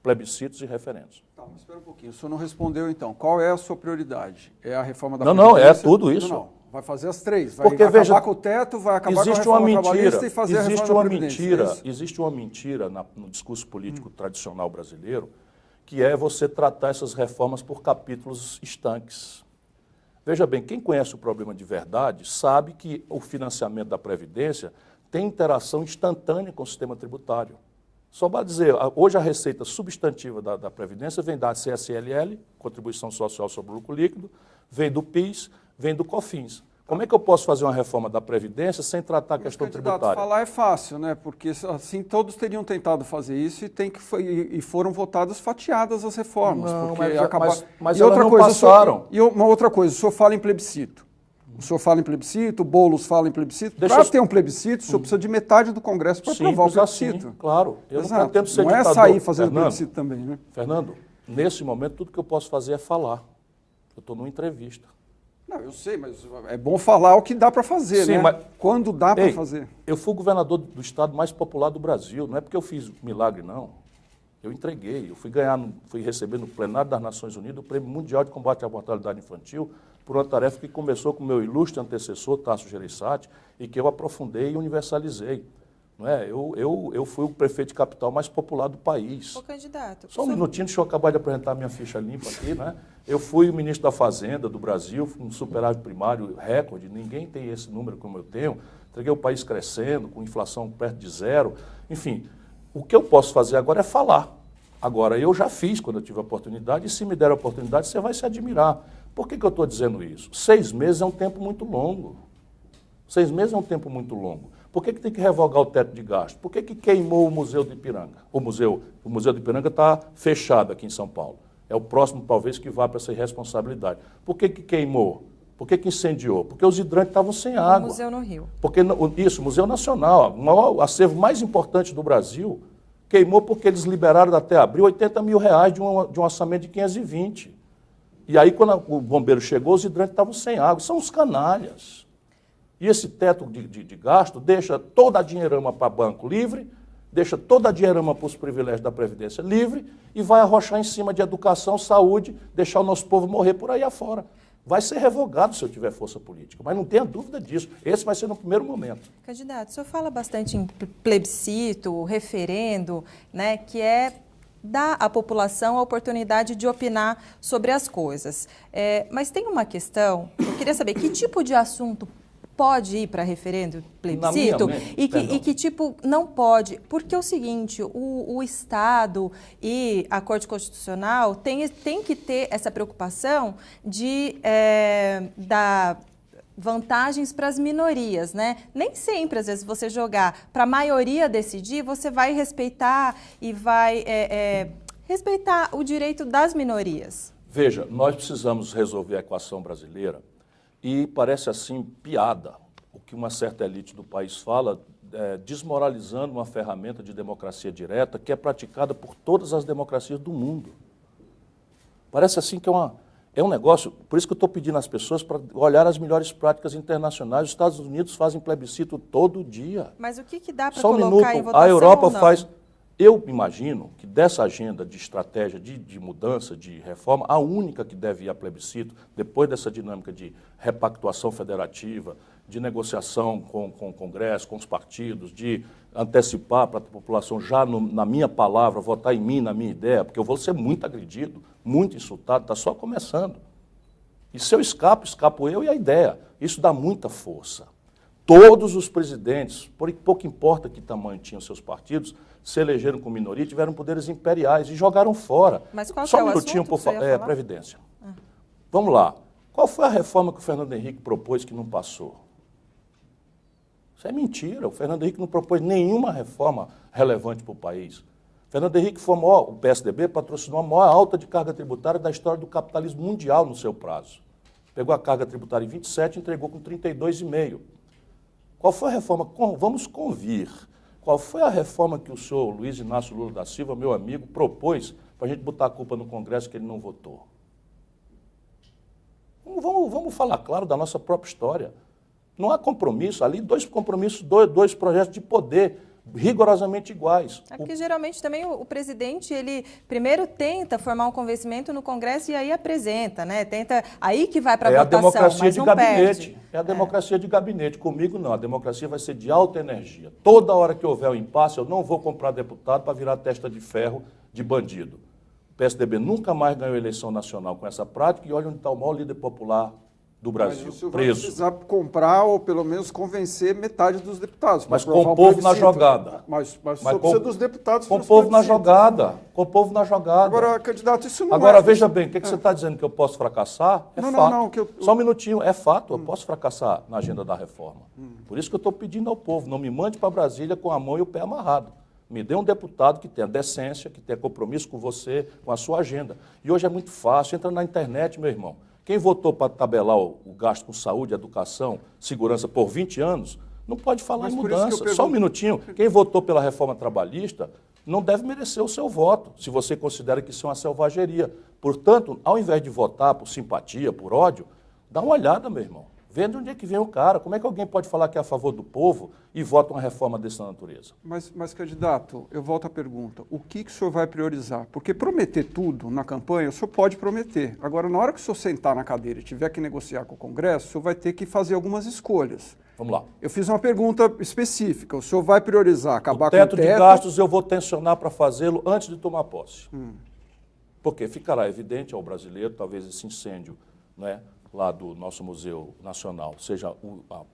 Plebiscitos e referendos.
Tá, mas espera um pouquinho, o senhor não respondeu então. Qual é a sua prioridade? É a reforma da
Previdência? Não, é tudo isso.
Não, vai fazer as 3. Vai
porque,
acabar
veja,
com o teto, vai acabar com a
reforma
trabalhista e fazer a reforma da Previdência.
Existe uma mentira no discurso político tradicional brasileiro, que é você tratar essas reformas por capítulos estanques. Veja bem, quem conhece o problema de verdade sabe que o financiamento da Previdência tem interação instantânea com o sistema tributário. Só para dizer, hoje a receita substantiva da Previdência vem da CSLL, Contribuição Social sobre o Lucro Líquido, vem do PIS, vem do COFINS. Como é que eu posso fazer uma reforma da Previdência sem tratar a questão tributária?
Falar é fácil, né? Porque assim todos teriam tentado fazer isso e foram votadas fatiadas as reformas.
Não,
porque
mas elas não passaram.
E uma outra coisa, o senhor fala em plebiscito. O senhor fala em plebiscito, o Boulos fala em plebiscito. Para ter um plebiscito, o senhor precisa de metade do Congresso para aprovar o plebiscito.
Assim, claro. Eu
Exato.
não pretendo ser
não
ditador.
É sair fazendo plebiscito também, né?
Fernando, nesse momento, tudo que eu posso fazer é falar. Eu estou numa entrevista.
Não, eu sei, mas é bom falar o que dá para fazer,
sim,
né?
Mas...
Quando dá para fazer.
Eu fui governador do estado mais popular do Brasil. Não é porque eu fiz milagre, não. Eu entreguei. Eu fui receber no plenário das Nações Unidas o Prêmio Mundial de Combate à Mortalidade Infantil por uma tarefa que começou com o meu ilustre antecessor, Tasso Gereissati, e que eu aprofundei e universalizei. Não é? Eu fui o prefeito de capital mais popular do país.
Ô, candidato.
Só um minutinho, deixa eu acabar de apresentar minha ficha limpa aqui. Né? Eu fui o ministro da Fazenda do Brasil, um superávit primário recorde, ninguém tem esse número como eu tenho. Entreguei o país crescendo, com inflação perto de 0. Enfim, o que eu posso fazer agora é falar. Agora, eu já fiz quando eu tive a oportunidade, e se me der a oportunidade, você vai se admirar. Por que eu estou dizendo isso? 6 meses é um tempo muito longo. 6 meses é um tempo muito longo. Por que tem que revogar o teto de gasto? Por que queimou o Museu do Ipiranga? O Museu do Ipiranga está fechado aqui em São Paulo. É o próximo, talvez, que vá para essa irresponsabilidade. Por que queimou? Por que incendiou? Porque os hidrantes estavam sem água.
O Museu no Rio.
Porque, isso, o Museu Nacional, o acervo mais importante do Brasil, queimou porque eles liberaram até abril 80 mil reais de um orçamento de 520. E aí, quando o bombeiro chegou, os hidrantes estavam sem água. São os canalhas. E esse teto de gasto deixa toda a dinheirama para banco livre, deixa toda a dinheirama para os privilégios da Previdência livre e vai arrochar em cima de educação, saúde, deixar o nosso povo morrer por aí afora. Vai ser revogado se eu tiver força política, mas não tenha dúvida disso. Esse vai ser no primeiro momento.
Candidato, o senhor fala bastante em plebiscito, referendo, né, que é dá à população a oportunidade de opinar sobre as coisas. Mas tem uma questão, eu queria saber que tipo de assunto pode ir para referendo, plebiscito, e que tipo não pode. Porque é o seguinte, o Estado e a Corte Constitucional tem que ter essa preocupação de dar vantagens para as minorias, né? Nem sempre, às vezes, você jogar para a maioria decidir, você vai respeitar e vai respeitar o direito das minorias.
Veja, nós precisamos resolver a equação brasileira e parece assim piada o que uma certa elite do país fala, desmoralizando uma ferramenta de democracia direta que é praticada por todas as democracias do mundo. Parece assim que é um negócio, por isso que eu estou pedindo às pessoas para olhar as melhores práticas internacionais. Os Estados Unidos fazem plebiscito todo dia.
Mas o que dá para
colocar
em votação?
A Europa faz... Eu imagino que dessa agenda de estratégia de mudança, de reforma, a única que deve ir a plebiscito, depois dessa dinâmica de repactuação federativa, de negociação com o Congresso, com os partidos, de antecipar para a população já na minha palavra, votar em mim, na minha ideia, porque eu vou ser muito agredido, muito insultado, está só começando. E se eu escapo eu e a ideia. Isso dá muita força. Todos os presidentes, pouco importa que tamanho tinham seus partidos, se elegeram com minoria, tiveram poderes imperiais e jogaram fora.
Mas qual
só
que é
um
o
minutinho,
assunto
por favor. Previdência. Vamos lá. Qual foi a reforma que o Fernando Henrique propôs que não passou? Isso é mentira. O Fernando Henrique não propôs nenhuma reforma relevante para o país. O Fernando Henrique foi o PSDB patrocinou a maior alta de carga tributária da história do capitalismo mundial no seu prazo. Pegou a carga tributária em 27 e entregou com 32,5. Qual foi a reforma? Vamos convir. Qual foi a reforma que o senhor Luiz Inácio Lula da Silva, meu amigo, propôs para a gente botar a culpa no Congresso que ele não votou? Vamos falar claro da nossa própria história. Não há compromisso, ali dois compromissos, dois projetos de poder rigorosamente iguais.
É porque geralmente também o presidente, ele primeiro tenta formar um convencimento no Congresso e aí apresenta, né? Tenta, aí que vai para a votação,
democracia
mas
de
não
gabinete.
perde.
É a democracia de gabinete. Comigo não, a democracia vai ser de alta energia. Toda hora que houver um impasse, eu não vou comprar deputado para virar testa de ferro de bandido. O PSDB nunca mais ganhou eleição nacional com essa prática e olha onde está o maior líder popular do Brasil,
mas o senhor
preso.
vai precisar comprar ou pelo menos convencer metade dos deputados.
Mas com o povo na jogada.
Mas o senhor precisa dos deputados.
Com o povo na jogada. Com o povo na jogada.
Agora, candidato, isso não
Agora, veja bem, o que você está dizendo que eu posso fracassar? É fato.
Não,
Só um minutinho, é fato, eu posso fracassar na agenda da reforma. Por isso que eu estou pedindo ao povo, não me mande para Brasília com a mão e o pé amarrado. Me dê um deputado que tenha decência, que tenha compromisso com você, com a sua agenda. E hoje é muito fácil, entra na internet, meu irmão. Quem votou para tabelar o gasto com saúde, educação, segurança por 20 anos, não pode falar em mudança. Só um minutinho. Quem votou pela reforma trabalhista não deve merecer o seu voto, se você considera que isso é uma selvageria. Portanto, ao invés de votar por simpatia, por ódio, dá uma olhada, meu irmão. Vê de onde é que vem o cara. Como é que alguém pode falar que é a favor do povo e vota uma reforma dessa natureza?
Mas, candidato, eu volto à pergunta. O que o senhor vai priorizar? Porque prometer tudo na campanha, o senhor pode prometer. Agora, na hora que o senhor sentar na cadeira e tiver que negociar com o Congresso, o senhor vai ter que fazer algumas escolhas.
Vamos lá.
Eu fiz uma pergunta específica. O senhor vai priorizar acabar com o teto?
O teto de gastos eu vou tensionar para fazê-lo antes de tomar posse. Porque ficará evidente ao brasileiro, talvez esse incêndio, né, lá do nosso Museu Nacional, seja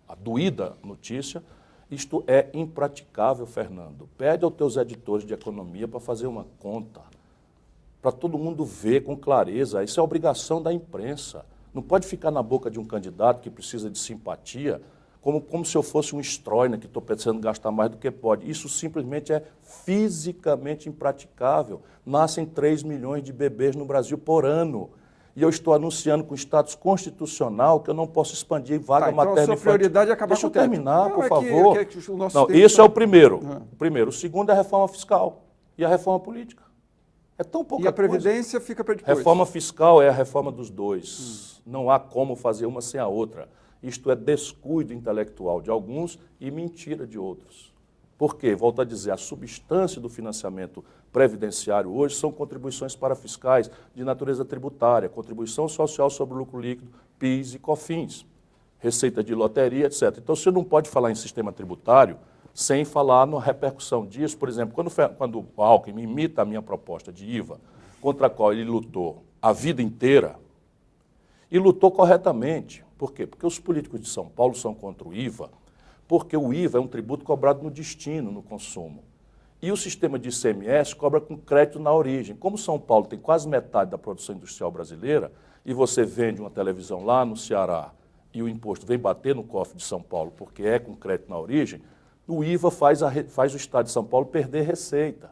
a doída notícia, isto é impraticável, Fernando. Pede aos teus editores de economia para fazer uma conta, para todo mundo ver com clareza. Isso é obrigação da imprensa. Não pode ficar na boca de um candidato que precisa de simpatia, como se eu fosse um Stroessner que estou pensando em gastar mais do que pode. Isso simplesmente é fisicamente impraticável. Nascem 3 milhões de bebês no Brasil por ano. E eu estou anunciando com status constitucional que eu não posso expandir vaga materna
infantil. Então a sua prioridade é acabar com o teto.
Deixa eu terminar, por favor. Não, isso é o primeiro. O primeiro. O segundo é a reforma fiscal e a reforma política. É tão pouca coisa.
E a Previdência fica para depois.
Reforma fiscal é a reforma dos dois. Não há como fazer uma sem a outra. Isto é descuido intelectual de alguns e mentira de outros. Por quê? Volto a dizer, a substância do financiamento previdenciário hoje são contribuições parafiscais de natureza tributária, contribuição social sobre o lucro líquido, PIS e COFINS, receita de loteria, etc. Então, você não pode falar em sistema tributário Sem falar na repercussão disso. Por exemplo, quando o Alckmin imita a minha proposta de IVA, contra a qual ele lutou a vida inteira, e lutou corretamente. Por quê? Porque os políticos de São Paulo são contra o IVA, porque o IVA é um tributo cobrado no destino, no consumo. E o sistema de ICMS cobra com crédito na origem. Como São Paulo tem quase metade da produção industrial brasileira, e você vende uma televisão lá no Ceará, e o imposto vem bater no cofre de São Paulo, porque é com crédito na origem, o IVA faz o Estado de São Paulo perder receita.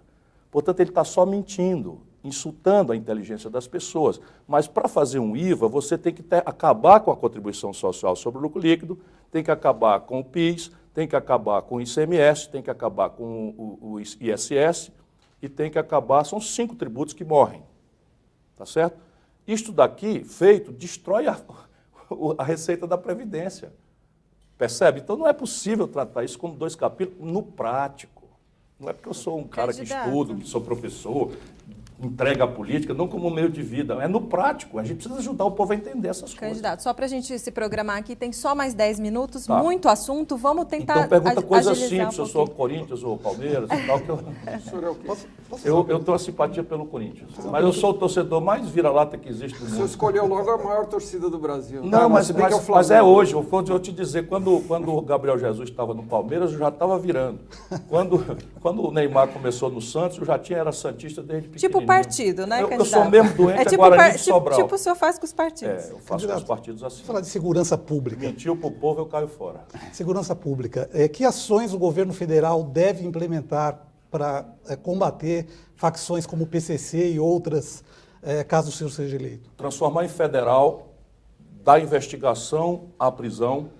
Portanto, ele está só mentindo, insultando a inteligência das pessoas. Mas para fazer um IVA, você tem que acabar com a contribuição social sobre o lucro líquido, tem que acabar com o PIS, tem que acabar com o ICMS, tem que acabar com o ISS e tem que acabar, são 5 tributos que morrem, tá certo? Isto daqui, feito, destrói a receita da Previdência, percebe? Então não é possível tratar isso como 2 capítulos no prático. Não é porque eu sou um cara que estudo, que sou professor, entrega a política, não como meio de vida, é no prático. A gente precisa ajudar o povo a entender essas coisas.
Candidato, só para a gente se programar aqui, tem só mais 10 minutos, tá. Muito assunto, vamos tentar
então pergunta coisas simples, se eu sou Corinthians ou Palmeiras e tal. Eu tenho a simpatia pelo Corinthians, mas eu sou o torcedor mais vira-lata que existe no mundo.
Você escolheu logo a maior torcida do Brasil.
Não, mas é hoje. Eu vou te dizer, quando o Gabriel Jesus estava no Palmeiras, eu já estava virando. Quando o Neymar começou no Santos, eu já era santista desde pequenininho.
Tipo partido, né, candidato?
Eu sou mesmo doente agora de Sobral.
Tipo o senhor faz com os partidos.
Eu faço com os partidos assim.
Falar de segurança pública.
Mentiu para o povo, eu caio fora.
Segurança pública. Que ações o governo federal deve implementar para combater facções como o PCC e outras, caso o senhor seja eleito?
Transformar em federal, da investigação à prisão,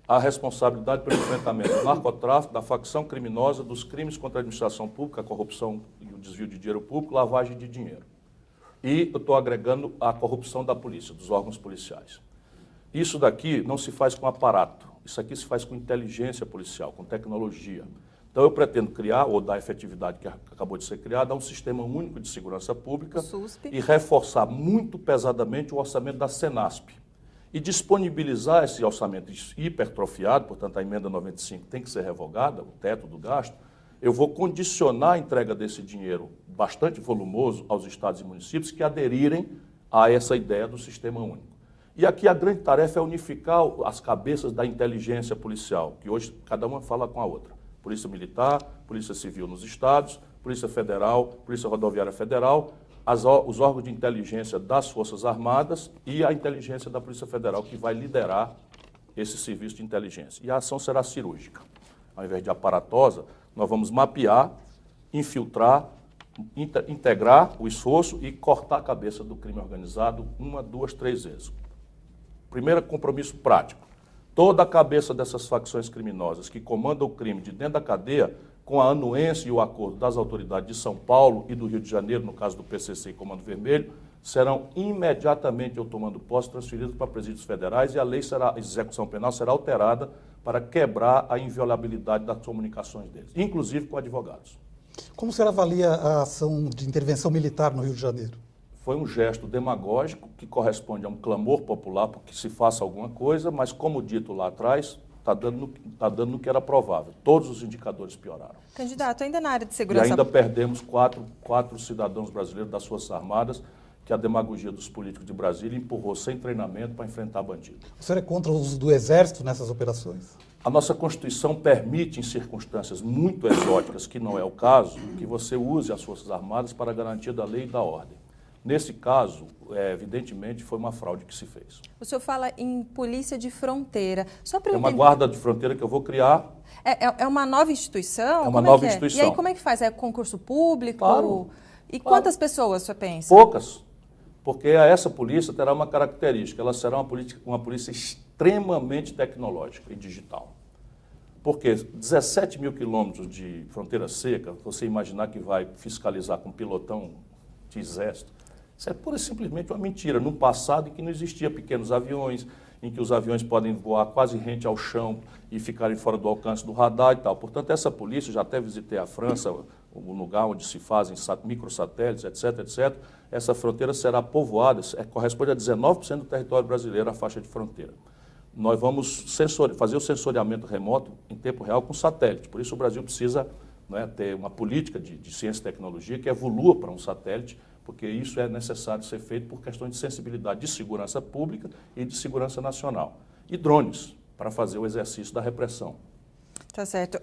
a responsabilidade pelo enfrentamento do narcotráfico, da facção criminosa, dos crimes contra a administração pública, a corrupção e o desvio de dinheiro público, lavagem de dinheiro. E eu estou agregando a corrupção da polícia, dos órgãos policiais. Isso daqui não se faz com aparato, isso aqui se faz com inteligência policial, com tecnologia. Então eu pretendo criar, ou dar efetividade que acabou de ser criada, a um sistema único de segurança pública e reforçar muito pesadamente o orçamento da Senasp. E disponibilizar esse orçamento hipertrofiado, portanto a emenda 95 tem que ser revogada, o teto do gasto, eu vou condicionar a entrega desse dinheiro bastante volumoso aos estados e municípios que aderirem a essa ideia do sistema único. E aqui a grande tarefa é unificar as cabeças da inteligência policial, que hoje cada uma fala com a outra. Polícia Militar, Polícia Civil nos estados, Polícia Federal, Polícia Rodoviária Federal, os órgãos de inteligência das Forças Armadas e a inteligência da Polícia Federal, que vai liderar esse serviço de inteligência. E a ação será cirúrgica. Ao invés de aparatosa, nós vamos mapear, infiltrar, integrar o esforço e cortar a cabeça do crime organizado 1, 2, 3 vezes. Primeiro compromisso prático. Toda a cabeça dessas facções criminosas que comandam o crime de dentro da cadeia, com a anuência e o acordo das autoridades de São Paulo e do Rio de Janeiro, no caso do PCC e Comando Vermelho, serão imediatamente, eu tomando posse, transferidos para presídios federais e a lei a execução penal será alterada para quebrar a inviolabilidade das comunicações deles, inclusive com advogados.
Como o senhor avalia a ação de intervenção militar no Rio de Janeiro?
Foi um gesto demagógico que corresponde a um clamor popular para que se faça alguma coisa, mas como dito lá atrás, está dando no que era provável. Todos os indicadores pioraram.
Candidato, ainda na área de segurança...
E ainda perdemos quatro cidadãos brasileiros das Forças Armadas que a demagogia dos políticos de Brasília empurrou sem treinamento para enfrentar bandidos.
O senhor é contra o uso do Exército nessas operações?
A nossa Constituição permite, em circunstâncias muito exóticas, que não é o caso, que você use as Forças Armadas para a garantia da lei e da ordem. Nesse caso, evidentemente, foi uma fraude que se fez.
O senhor fala em polícia de fronteira. Só para
é uma guarda de fronteira que eu vou criar.
É uma nova instituição?
É uma nova instituição.
E aí como é que faz? É concurso público?
Claro.
E quantas pessoas o senhor pensa?
Poucas. Porque essa polícia terá uma característica. Ela será uma polícia extremamente tecnológica e digital. Porque 17 mil quilômetros de fronteira seca, você imaginar que vai fiscalizar com pilotão de exército, isso é pura e simplesmente uma mentira. No passado, em que não existia pequenos aviões, em que os aviões podem voar quase rente ao chão e ficarem fora do alcance do radar e tal. Portanto, essa polícia, já até visitei a França, o lugar onde se fazem microsatélites, etc., etc., essa fronteira será povoada, corresponde a 19% do território brasileiro, a faixa de fronteira. nós vamos fazer o sensoriamento remoto em tempo real com satélite. Por isso o Brasil precisa, né, ter uma política de ciência e tecnologia que evolua para um satélite, porque isso é necessário ser feito por questões de sensibilidade de segurança pública e de segurança nacional. E drones, para fazer o exercício da repressão.
Tá certo.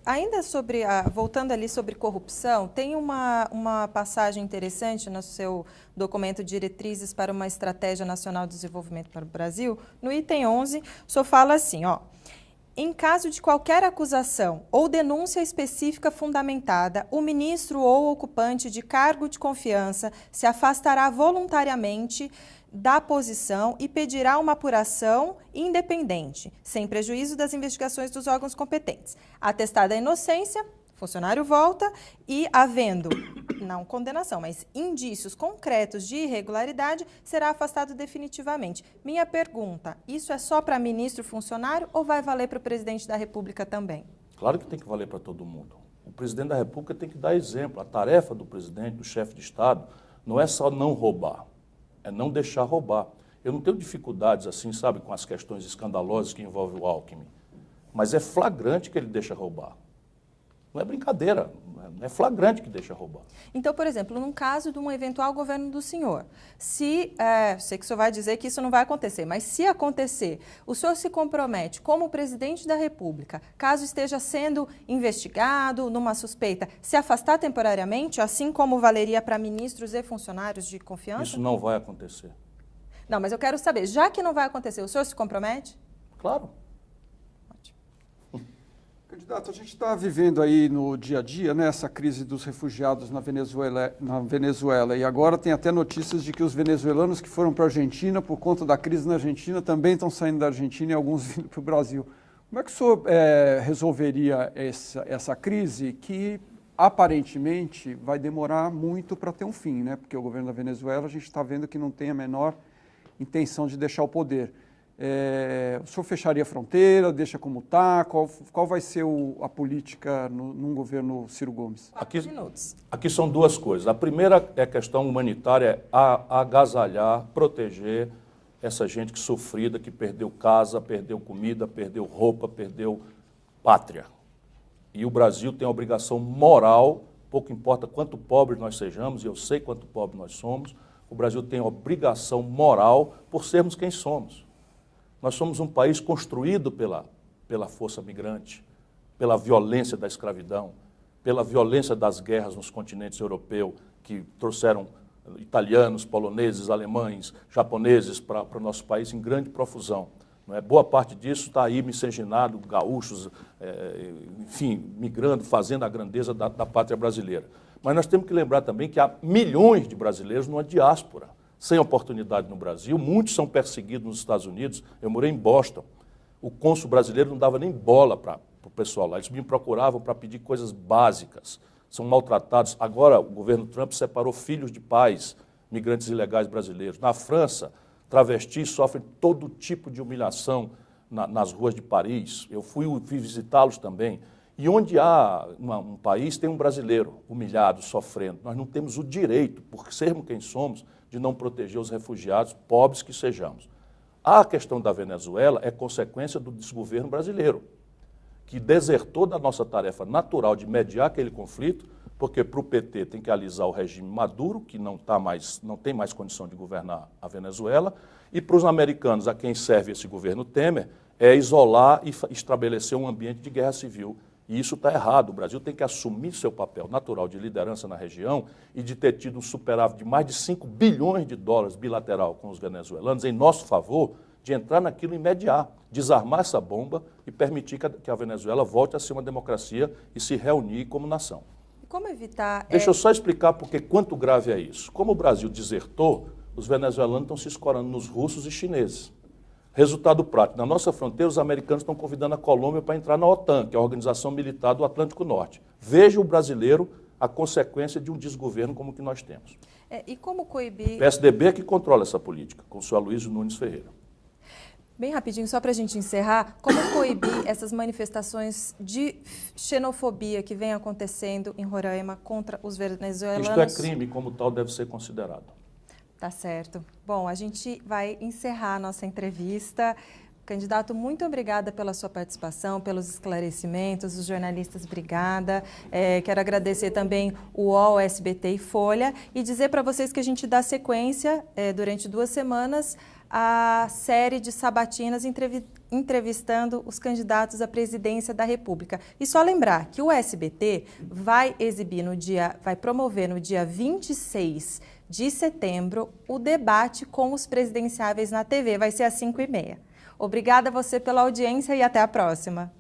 Ainda sobre, voltando ali sobre corrupção, tem uma passagem interessante no seu documento Diretrizes para uma Estratégia Nacional de Desenvolvimento para o Brasil. No item 11, o senhor fala assim, ó: em caso de qualquer acusação ou denúncia específica fundamentada, o ministro ou ocupante de cargo de confiança se afastará voluntariamente da posição e pedirá uma apuração independente, sem prejuízo das investigações dos órgãos competentes. Atestada a inocência, o funcionário volta e, havendo, não condenação, mas indícios concretos de irregularidade, será afastado definitivamente. Minha pergunta, isso é só para ministro funcionário ou vai valer para o presidente da República também?
Claro que tem que valer para todo mundo. O presidente da República tem que dar exemplo. A tarefa do presidente, do chefe de Estado, não é só não roubar, é não deixar roubar. Eu não tenho dificuldades assim, sabe, com as questões escandalosas que envolvem o Alckmin, mas é flagrante que ele deixa roubar. Não é brincadeira, é flagrante que deixa roubar.
Então, por exemplo, num caso de um eventual governo do senhor, sei que o senhor vai dizer que isso não vai acontecer, mas se acontecer, o senhor se compromete como presidente da República, caso esteja sendo investigado numa suspeita, se afastar temporariamente, assim como valeria para ministros e funcionários de confiança?
Isso não vai acontecer.
Não, mas eu quero saber, já que não vai acontecer, o senhor se compromete?
Claro.
Candidato, a gente está vivendo aí no dia a dia, né, essa crise dos refugiados na Venezuela, e agora tem até notícias de que os venezuelanos que foram para a Argentina, por conta da crise na Argentina, também estão saindo da Argentina e alguns vindo para o Brasil. Como é que o senhor resolveria essa crise que aparentemente vai demorar muito para ter um fim, né? Porque o governo da Venezuela a gente está vendo que não tem a menor intenção de deixar o poder. O senhor fecharia a fronteira, deixa como está? Qual vai ser a política num governo Ciro Gomes?
Aqui são duas coisas. A primeira é a questão humanitária, agasalhar, proteger essa gente que sofrida, que perdeu casa, perdeu comida, perdeu roupa, perdeu pátria. E o Brasil tem a obrigação moral, pouco importa quanto pobres nós sejamos, e eu sei quanto pobres nós somos, o Brasil tem a obrigação moral por sermos quem somos. Nós somos um país construído pela força migrante, pela violência da escravidão, pela violência das guerras nos continentes europeus, que trouxeram italianos, poloneses, alemães, japoneses para o nosso país em grande profusão. Não é? Boa parte disso está aí miscigenado, gaúchos, enfim, migrando, fazendo a grandeza da pátria brasileira. Mas nós temos que lembrar também que há milhões de brasileiros numa diáspora, sem oportunidade no Brasil. Muitos são perseguidos nos Estados Unidos. Eu morei em Boston. O cônsul brasileiro não dava nem bola para o pessoal lá. Eles me procuravam para pedir coisas básicas. São maltratados. Agora, o governo Trump separou filhos de pais, migrantes ilegais brasileiros. Na França, travestis sofrem todo tipo de humilhação nas ruas de Paris. Eu fui visitá-los também. E onde há um país, tem um brasileiro humilhado, sofrendo. Nós não temos o direito, por sermos quem somos, de não proteger os refugiados, pobres que sejamos. A questão da Venezuela é consequência do desgoverno brasileiro, que desertou da nossa tarefa natural de mediar aquele conflito, porque para o PT tem que alisar o regime Maduro, que não tem mais condição de governar a Venezuela, e para os americanos, a quem serve esse governo Temer, é isolar e estabelecer um ambiente de guerra civil. E isso está errado. O Brasil tem que assumir seu papel natural de liderança na região e de ter tido um superávit de mais de 5 bilhões de dólares bilateral com os venezuelanos em nosso favor, de entrar naquilo e mediar, desarmar essa bomba e permitir que a Venezuela volte a ser uma democracia e se reunir como nação.
E como evitar...
Deixa eu só explicar porque quanto grave é isso. Como o Brasil desertou, os venezuelanos estão se escorando nos russos e chineses. Resultado prático, na nossa fronteira, os americanos estão convidando a Colômbia para entrar na OTAN, que é a Organização Militar do Atlântico Norte. Veja o brasileiro a consequência de um desgoverno como o que nós temos.
E como coibir...
O PSDB é que controla essa política, com o senhor Aloysio Nunes Ferreira.
Bem rapidinho, só para a gente encerrar, como coibir essas manifestações de xenofobia que vem acontecendo em Roraima contra os venezuelanos?
Isto é crime, como tal deve ser considerado.
Tá certo. Bom, a gente vai encerrar a nossa entrevista. Candidato, muito obrigada pela sua participação, pelos esclarecimentos, os jornalistas, obrigada. Quero agradecer também o UOL, SBT e Folha e dizer para vocês que a gente dá sequência durante 2 semanas à série de sabatinas entrevistando os candidatos à presidência da República. E só lembrar que o SBT vai promover no dia 26 de setembro o debate com os presidenciáveis na TV, vai ser às 5h30. Obrigada a você pela audiência e até a próxima.